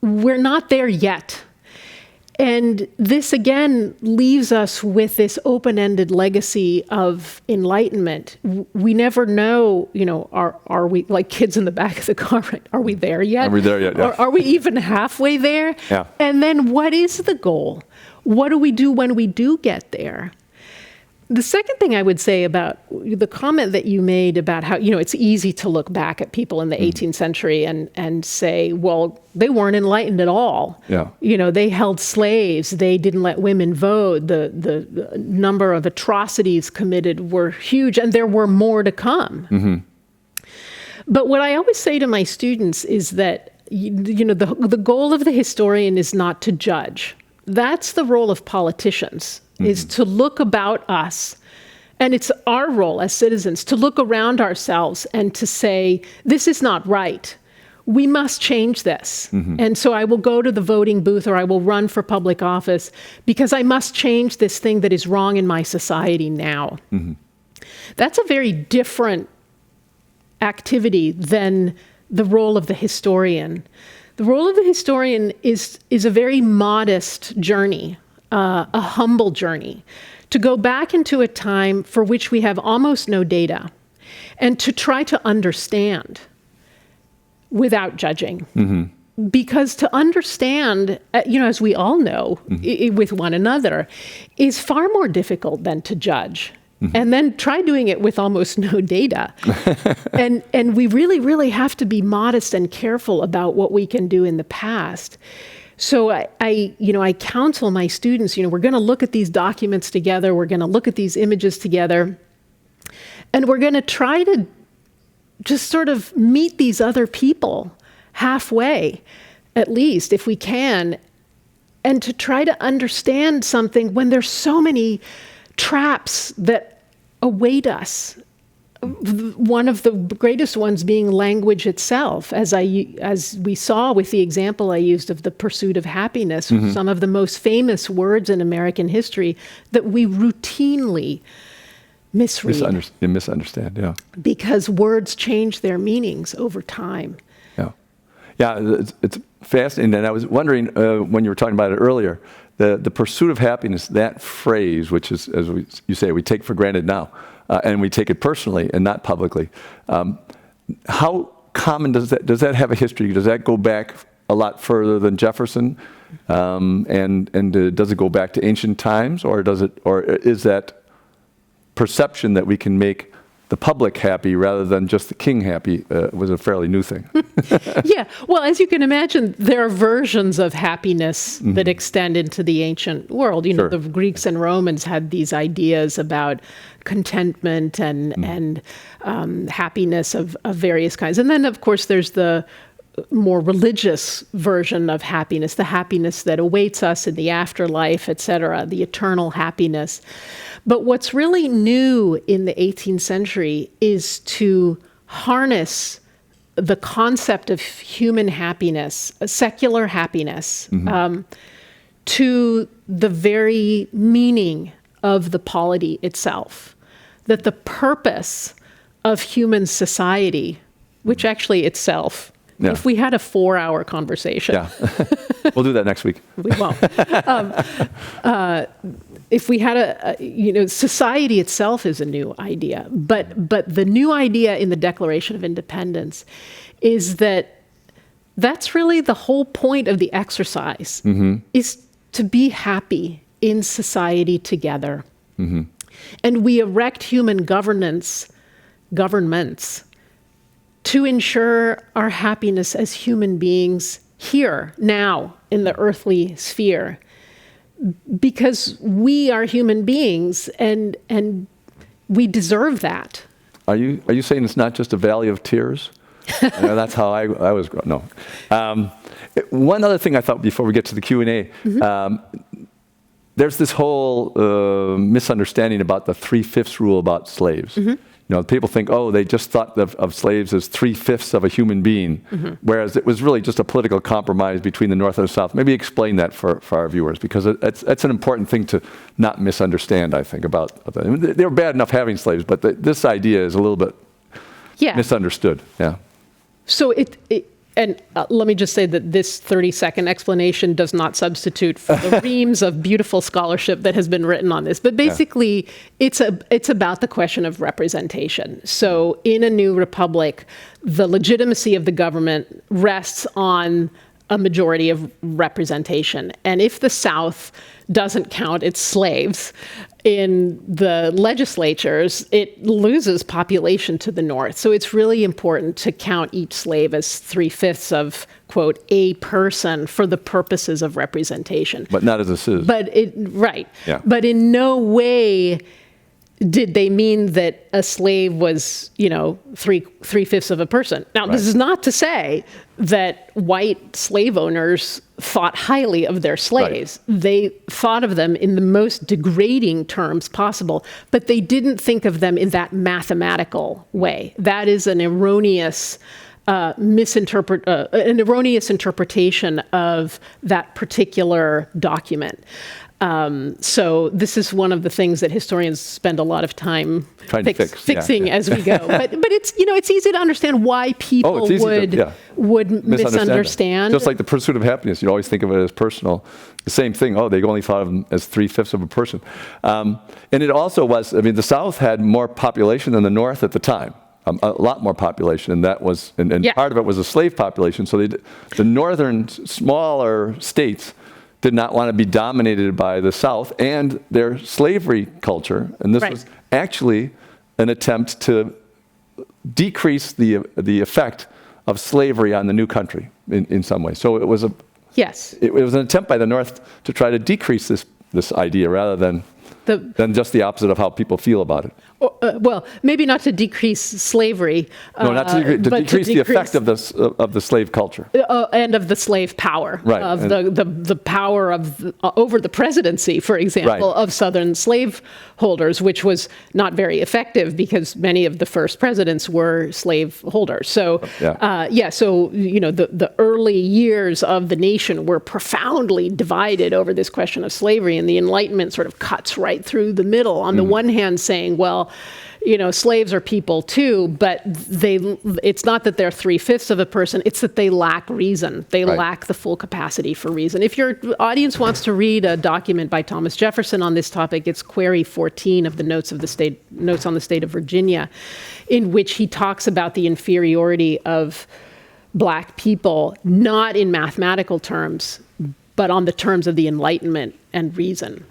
We're not there yet. And this, again, leaves us with this open-ended legacy of enlightenment. We never know, are we like kids in the back of the car, right? Are we there yet? Are we there yet? Yeah. Or are we even halfway there? Yeah. And then what is the goal? What do we do when we do get there? The second thing I would say about the comment that you made about how, it's easy to look back at people in the 18th century and say, well, they weren't enlightened at all. Yeah. They held slaves. They didn't let women vote. The number of atrocities committed were huge, and there were more to come. But what I always say to my students is that, the goal of the historian is not to judge. That's the role of politicians. Is to look about us, and it's our role as citizens to look around ourselves and to say, this is not right. we must change this. And so I will go to the voting booth or I will run for public office because I must change this thing that is wrong in my society now. That's a very different activity than the role of the historian. The role of the historian is a very modest journey, a humble journey, to go back into a time for which we have almost no data and to try to understand without judging. Because to understand, as we all know, with one another, is far more difficult than to judge. And then try doing it with almost no data. and we really, really have to be modest and careful about what we can do in the past. So I counsel my students, we're going to look at these documents together, we're going to look at these images together, and we're going to try to just sort of meet these other people halfway, at least, if we can, and to try to understand something when there's so many traps that await us. One of the greatest ones being language itself, as we saw with the example I used of the pursuit of happiness, some of the most famous words in American history that we routinely misread. Misunderstand, yeah. Because words change their meanings over time. Yeah, it's fascinating. And I was wondering, when you were talking about it earlier, the pursuit of happiness, that phrase, which is, as you say, we take for granted now, and we take it personally and not publicly. How common does that have a history? Does that go back a lot further than Jefferson? And does it go back to ancient times, or is that perception that we can make the public happy rather than just the king happy was a fairly new thing? Yeah, well, as you can imagine, there are versions of happiness that extend into the ancient world. Sure. The Greeks and Romans had these ideas about contentment and happiness of various kinds. And then, of course, there's the more religious version of happiness, the happiness that awaits us in the afterlife, et cetera, the eternal happiness. But what's really new in the 18th century is to harness the concept of human happiness, secular happiness, to the very meaning of the polity itself. That the purpose of human society, which actually itself, if we had a 4-hour conversation. Yeah, we'll do that next week. We won't. If we had society itself is a new idea, but the new idea in the Declaration of Independence is that's really the whole point of the exercise, is to be happy in society together. And we erect human governments to ensure our happiness as human beings here, now, in the earthly sphere. Because we are human beings and we deserve that. Are you saying it's not just a valley of tears? That's how I was growing. No. One other thing I thought before we get to the Q&A, there's this whole misunderstanding about the 3/5 rule about slaves. People think, they just thought of slaves as 3/5 of a human being, whereas it was really just a political compromise between the North and the South. Maybe explain that for our viewers, because it's an important thing to not misunderstand, I think, about them. They were bad enough having slaves, but this idea is a little bit misunderstood. Yeah. So let me just say that this 30-second explanation does not substitute for the reams of beautiful scholarship that has been written on this. But basically, it's about the question of representation. So in a new republic, the legitimacy of the government rests on a majority of representation. And if the South doesn't count its slaves in the legislatures, it loses population to the North. So it's really important to count each slave as 3/5 of, quote, a person for the purposes of representation. But not as a citizen. Right. Yeah. But in no way did they mean that a slave was, 3/5 of a person. Now, This is not to say that white slave owners thought highly of their slaves. Right. They thought of them in the most degrading terms possible, but they didn't think of them in that mathematical way. That is an erroneous an erroneous interpretation of that particular document. So this is one of the things that historians spend a lot of time Trying to fix. fixing as we go. But it's easy to understand why people it's easy would misunderstand. Just like the pursuit of happiness, you always think of it as personal. The same thing. Oh, they only thought of them as 3/5 of a person. And it also was. I mean, the South had more population than the North at the time. A lot more population, and that was, and part of it was a slave population. So the northern smaller states did not want to be dominated by the South and their slavery culture. And this was actually an attempt to decrease the effect of slavery on the new country in some way. So it was it was an attempt by the North to try to decrease this idea rather than just the opposite of how people feel about it. Well, maybe not to decrease slavery. No, not to decrease the effect of the slave culture. And of the slave power. Right. Of the power over the presidency, for example, of Southern slaveholders, which was not very effective because many of the first presidents were slaveholders. So, so, the early years of the nation were profoundly divided over this question of slavery, and the Enlightenment sort of cuts right through the middle. On the one hand, saying, well, slaves are people too, but it's not that they're 3/5 of a person, it's that they lack reason. They lack the full capacity for reason. If your audience wants to read a document by Thomas Jefferson on this topic, it's Query 14 of the Notes on the State of Virginia, in which he talks about the inferiority of black people, not in mathematical terms, but on the terms of the Enlightenment and reason.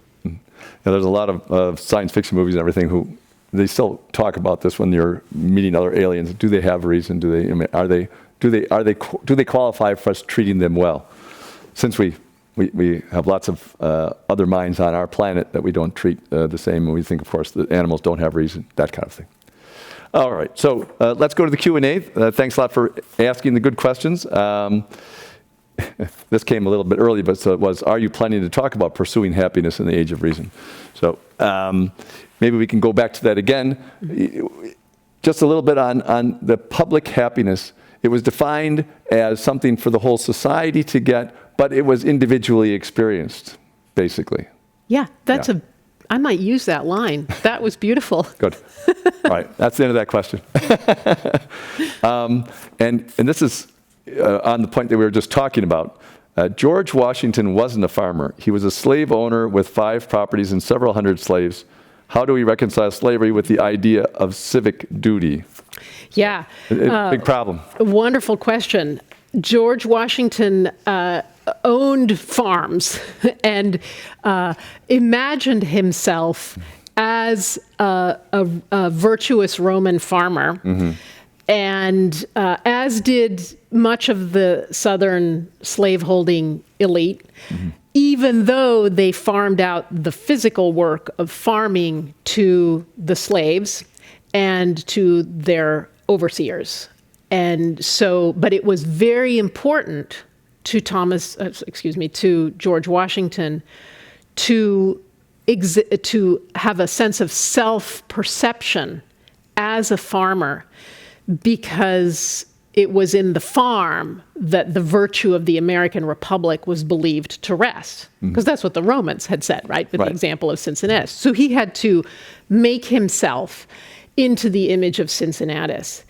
There's a lot of science fiction movies and everything they still talk about this when you're meeting other aliens. Do they have reason? Do they qualify for us treating them well? Since we have lots of other minds on our planet that we don't treat the same, and we think, of course, that animals don't have reason, that kind of thing. All right, so let's go to the Q&A. Thanks a lot for asking the good questions. This came a little bit early, but so it was, are you planning to talk about pursuing happiness in the age of reason? So maybe we can go back to that again. Just a little bit on the public happiness. It was defined as something for the whole society to get, but it was individually experienced, basically. Yeah, I might use that line. That was beautiful. Good. All right, that's the end of that question. And this is on the point that we were just talking about. George Washington wasn't a farmer. He was a slave owner with 5 properties and several hundred slaves. How do we reconcile slavery with the idea of civic duty? Yeah. Big problem. Wonderful question. George Washington owned farms and imagined himself as a virtuous Roman farmer. Mm-hmm. And as did much of the Southern slaveholding elite, even though they farmed out the physical work of farming to the slaves and to their overseers. And so, but it was very important to to George Washington to have a sense of self-perception as a farmer, because it was in the farm that the virtue of the American Republic was believed to rest. Because that's what the Romans had said, right? With the example of Cincinnatus. So he had to make himself into the image of Cincinnatus.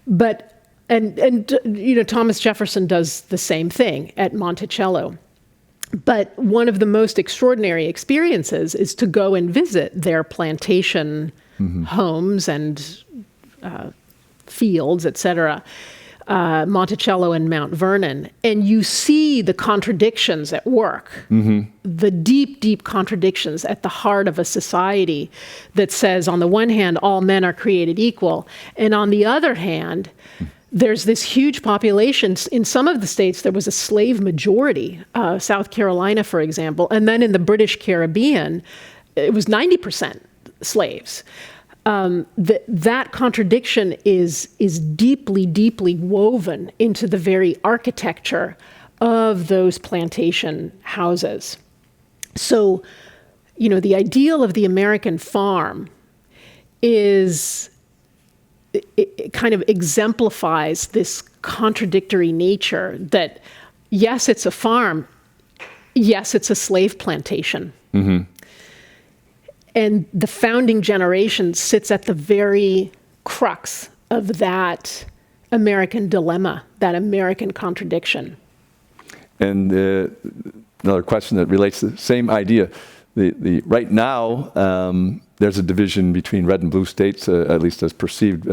But, Thomas Jefferson does the same thing at Monticello. But one of the most extraordinary experiences is to go and visit their plantation homes and fields, etc., Monticello and Mount Vernon, and you see the contradictions at work, the deep, deep contradictions at the heart of a society that says, on the one hand, all men are created equal, and on the other hand, there's this huge population. In some of the states, there was a slave majority, South Carolina, for example, and then in the British Caribbean, it was 90% slaves. That contradiction is deeply, deeply woven into the very architecture of those plantation houses. So, the ideal of the American farm it kind of exemplifies this contradictory nature that, yes, it's a farm, yes, it's a slave plantation. And the founding generation sits at the very crux of that American dilemma, that American contradiction. And another question that relates to the same idea. Right now, there's a division between red and blue states, at least as perceived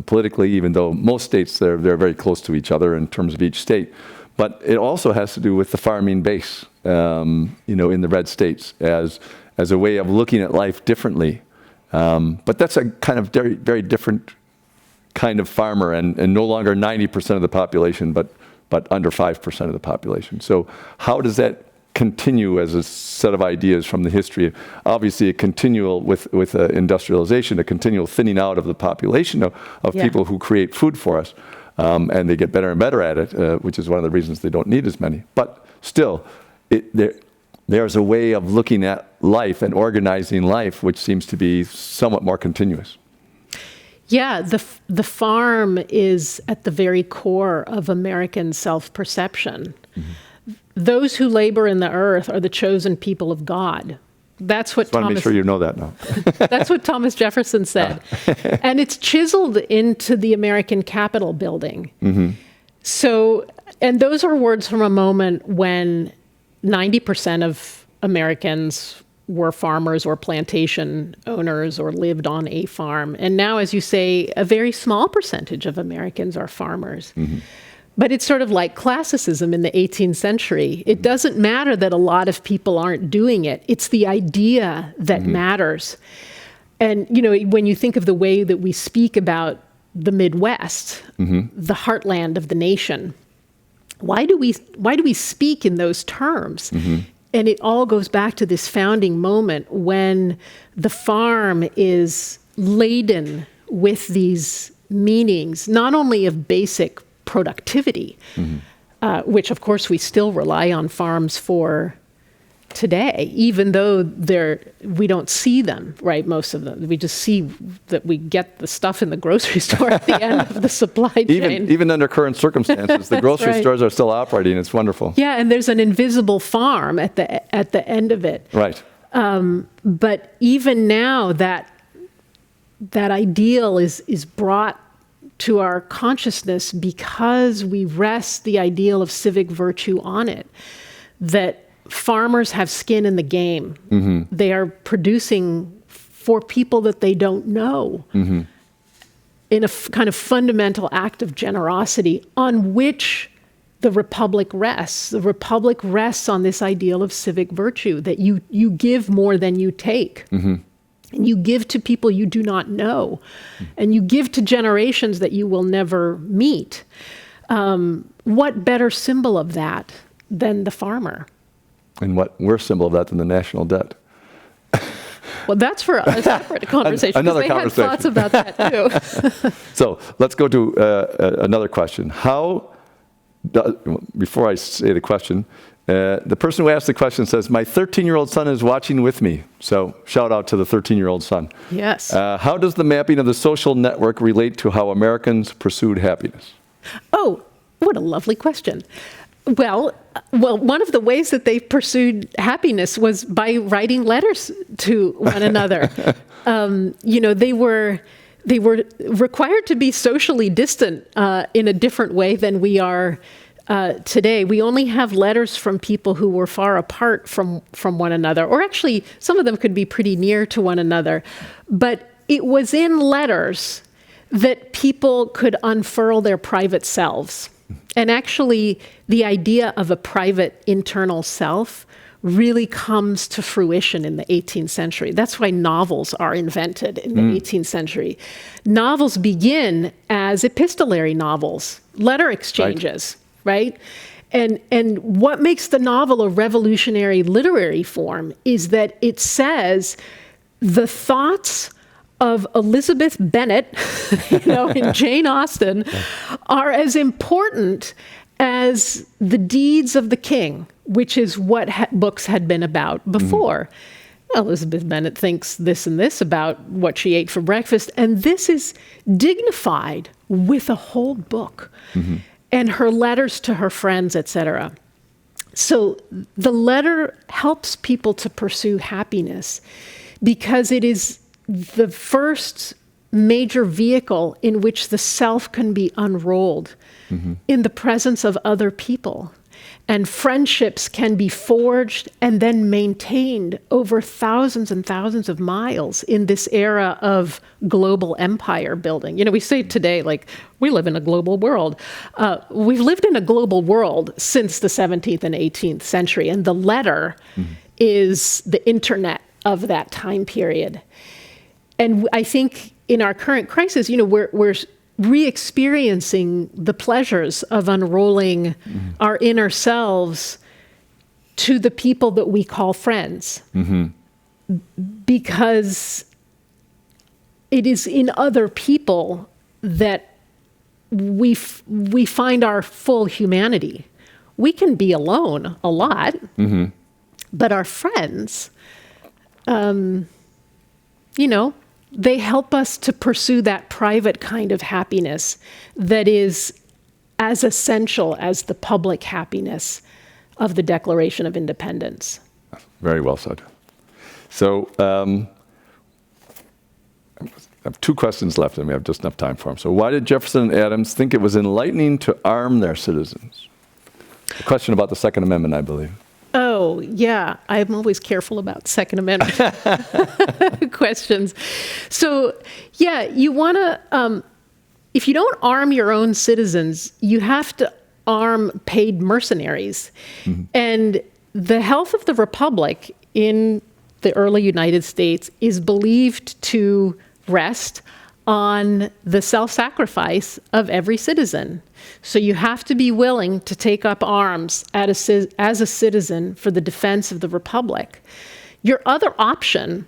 politically, even though most states, they're very close to each other in terms of each state. But it also has to do with the farming base, in the red states as a way of looking at life differently. But that's a kind of very, very different kind of farmer, and no longer 90% of the population, but under 5% of the population. So how does that continue as a set of ideas from the history? Obviously, a continual with industrialization, a continual thinning out of the population of people who create food for us, and they get better and better at it, which is one of the reasons they don't need as many. But still, there's a way of looking at life and organizing life which seems to be somewhat more continuous. Yeah, the farm is at the very core of American self-perception. Those who labor in the earth are the chosen people of God. That's what I want to make sure you know that now. That's what Thomas Jefferson said. And it's chiseled into the American Capitol building. So, and those are words from a moment when 90% of Americans were farmers or plantation owners or lived on a farm. And now, as you say, a very small percentage of Americans are farmers. But it's sort of like classicism in the 18th century. It doesn't matter that a lot of people aren't doing it. It's the idea that matters. And, when you think of the way that we speak about the Midwest, the heartland of the nation, why do we speak in those terms? And it all goes back to this founding moment when the farm is laden with these meanings, not only of basic productivity, which of course we still rely on farms for today, even though we don't see them, right? Most of them, we just see that we get the stuff in the grocery store at the end of the supply chain. Even under current circumstances, the grocery stores are still operating. It's wonderful. Yeah, and there's an invisible farm at the end of it. Right. But even now, that ideal is brought to our consciousness because we rest the ideal of civic virtue on it, that farmers have skin in the game. They are producing for people that they don't know in a kind of fundamental act of generosity on which the Republic rests. The Republic rests on this ideal of civic virtue, that you give more than you take. And you give to people you do not know. And you give to generations that you will never meet. What better symbol of that than the farmer? And what worse symbol of that than the national debt? Well, that's for a separate conversation. Another because conversation. had thoughts about that too. So let's go to another question. Before I say the question, the person who asked the question says, my 13-year-old son is watching with me. So shout out to the 13-year-old son. Yes. How does the mapping of the social network relate to how Americans pursued happiness? Oh, what a lovely question. Well, one of the ways that they pursued happiness was by writing letters to one another. They were required to be socially distant in a different way than we are today. We only have letters from people who were far apart from one another, or actually some of them could be pretty near to one another. But it was in letters that people could unfurl their private selves. And actually, the idea of a private internal self really comes to fruition in the 18th century. That's why novels are invented in the 18th century. Novels begin as epistolary novels, letter exchanges, right? And what makes the novel a revolutionary literary form is that it says the thoughts of Elizabeth Bennet, in Jane Austen, are as important as the deeds of the king, which is what books had been about before. Elizabeth Bennet thinks this and this about what she ate for breakfast, and this is dignified with a whole book. and her letters to her friends, etc. So the letter helps people to pursue happiness because it is the first major vehicle in which the self can be unrolled in the presence of other people. And friendships can be forged and then maintained over thousands and thousands of miles in this era of global empire building. You know, we say today, like, we live in a global world. We've lived in a global world since the 17th and 18th century, and the letter is the internet of that time period. And I think in our current crisis, you know, we're re-experiencing the pleasures of unrolling our inner selves to the people that we call friends. Because it is in other people that we find our full humanity. We can be alone a lot, but our friends, you know, they help us to pursue that private kind of happiness that is as essential as the public happiness of the Declaration of Independence. Very well said. So I have two questions left, and we have just enough time for them. So why did Jefferson and Adams think it was enlightening to arm their citizens? A question about the Second Amendment, I believe. Oh, yeah. I'm always careful about Second Amendment questions. So, yeah, you want to, if you don't arm your own citizens, you have to arm paid mercenaries. And the health of the Republic in the early United States is believed to rest on the self-sacrifice of every citizen. So you have to be willing to take up arms as a citizen for the defense of the Republic. Your other option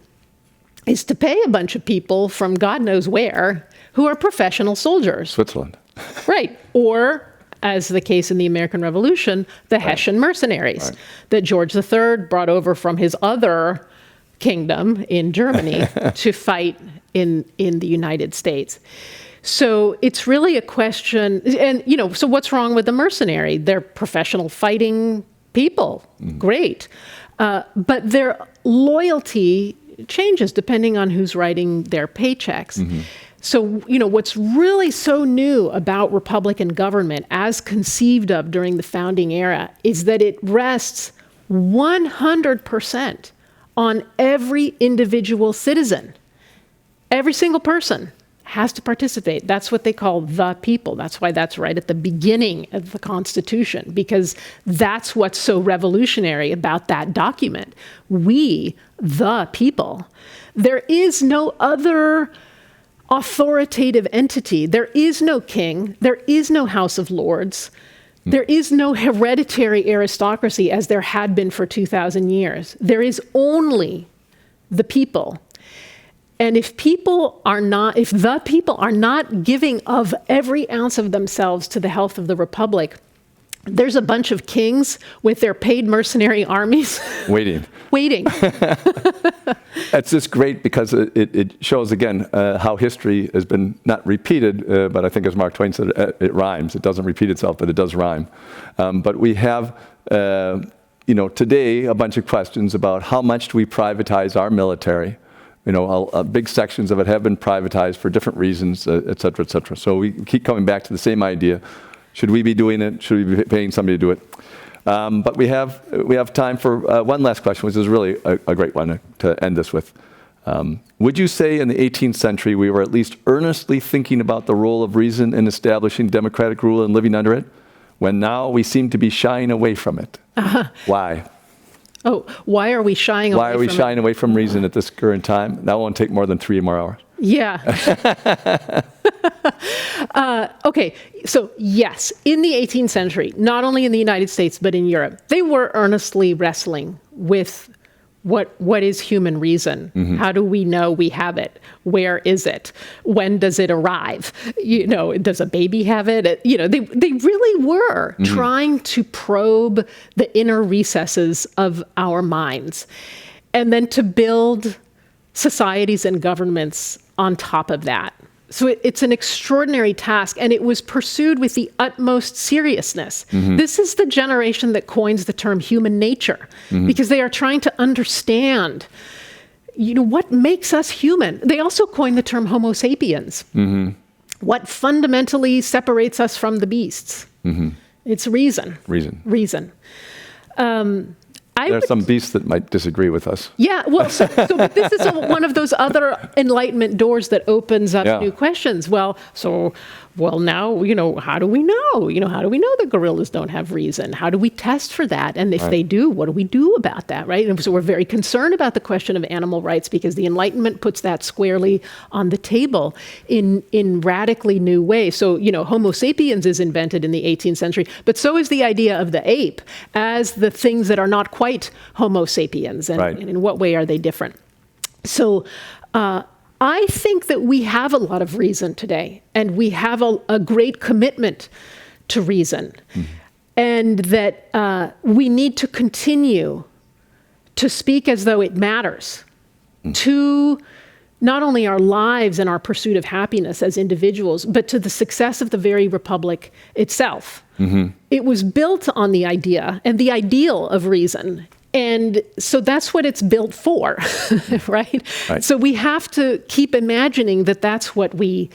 is to pay a bunch of people from God knows where who are professional soldiers. Switzerland. Right. Or, as the case in the American Revolution, the Hessian mercenaries that George III brought over from his other kingdom in Germany to fight in the United States. So it's really a question, and you know, so what's wrong with the mercenary? They're professional fighting people, great. But their loyalty changes depending on who's writing their paychecks. So, you know, what's really so new about Republican government as conceived of during the founding era is that it rests 100% on every individual citizen. Every single person has to participate. That's what they call the people. That's why that's right at the beginning of the Constitution, because that's what's so revolutionary about that document. We, the people. There is no other authoritative entity. There is no king. There is no House of Lords. There is no hereditary aristocracy as there had been for 2,000 years. There is only the people. And if the people are not giving of every ounce of themselves to the health of the Republic, there's a bunch of kings with their paid mercenary armies Waiting. It's just great because it shows, again, how history has been not repeated, but I think as Mark Twain said, it rhymes. It doesn't repeat itself, but it does rhyme. But we have, you know, today a bunch of questions about how much do we privatize our military. You know, big sections of it have been privatized for different reasons, et cetera, et cetera. So we keep coming back to the same idea. Should we be doing it? Should we be paying somebody to do it? But we have time for one last question, which is really a great one to end this with. Would you say in the 18th century we were at least earnestly thinking about the role of reason in establishing democratic rule and living under it, when now we seem to be shying away from it? Why? Oh, why are we shying away from it? Why are we shying away from reason at this current time? That won't take more than 3 more hours. Yeah. Okay, so yes, in the 18th century, not only in the United States, but in Europe, they were earnestly wrestling with what is human reason? How do we know we have it? Where is it? When does it arrive? You know, does a baby have it? You know, they really were trying to probe the inner recesses of our minds, and then to build societies and governments on top of that. So it's an extraordinary task, and it was pursued with the utmost seriousness. This is the generation that coins the term human nature, because they are trying to understand, what makes us human. They also coined the term Homo sapiens. What fundamentally separates us from the beasts? It's reason. Reason. There are some beasts that might disagree with us. Yeah, well, but this is one of those other Enlightenment doors that opens up new questions. Well, now, how do we know? How do we know that gorillas don't have reason? How do we test for that? And if they do, what do we do about that, right? And so we're very concerned about the question of animal rights, because the Enlightenment puts that squarely on the table in radically new ways. So, Homo sapiens is invented in the 18th century, but so is the idea of the ape as the things that are not quite Homo sapiens. And in what way are they different? So, I think that we have a lot of reason today, and we have a great commitment to reason, and that we need to continue to speak as though it matters to not only our lives and our pursuit of happiness as individuals, but to the success of the very republic itself. It was built on the idea and the ideal of reason. And so that's what it's built for, right? So we have to keep imagining that that's what we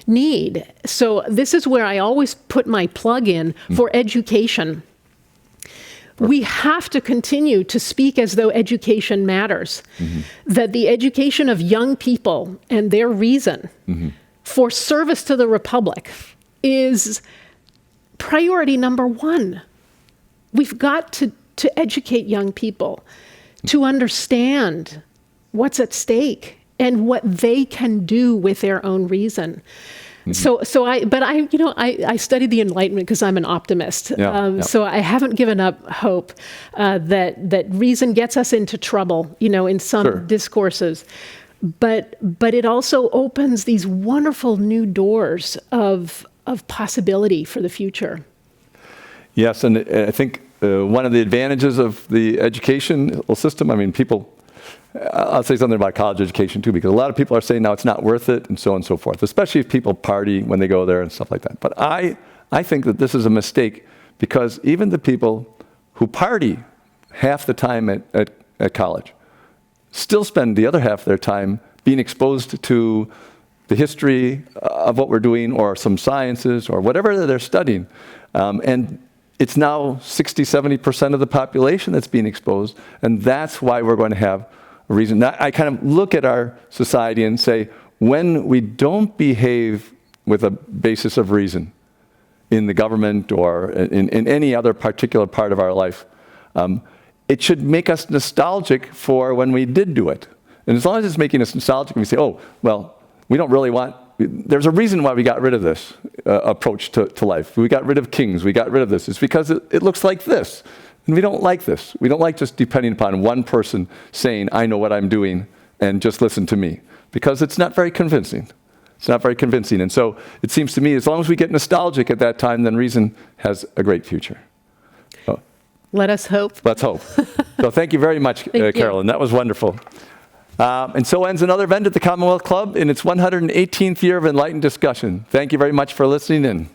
need. So this is where I always put my plug in for education. We have to continue to speak as though education matters, that the education of young people and their reason for service to the Republic is priority number one. We've got to educate young people to understand what's at stake and what they can do with their own reason. So I studied the Enlightenment because I'm an optimist. So I haven't given up hope that reason gets us into trouble, in some discourses. But it also opens these wonderful new doors of possibility for the future. Yes, and I think one of the advantages of the educational system, I'll say something about college education too, because a lot of people are saying now it's not worth it, and so on and so forth, especially if people party when they go there and stuff like that. But I think that this is a mistake, because even the people who party half the time at college still spend the other half of their time being exposed to the history of what we're doing, or some sciences, or whatever they're studying. And it's now 60, 70% of the population that's being exposed, and that's why we're going to have a reason. Now, I kind of look at our society and say, when we don't behave with a basis of reason in the government or in any other particular part of our life, it should make us nostalgic for when we did do it. And as long as it's making us nostalgic, and we say, oh, well, we don't really want, there's a reason why we got rid of this approach to life. We got rid of kings, we got rid of this. It's because it looks like this. And we don't like this. We don't like just depending upon one person saying, I know what I'm doing, and just listen to me. Because it's not very convincing. It's not very convincing. And so it seems to me, as long as we get nostalgic at that time, then reason has a great future. So, let us hope. Let's hope. So thank you very much, Carolyn. That was wonderful. And so ends another event at the Commonwealth Club in its 118th year of enlightened discussion. Thank you very much for listening in.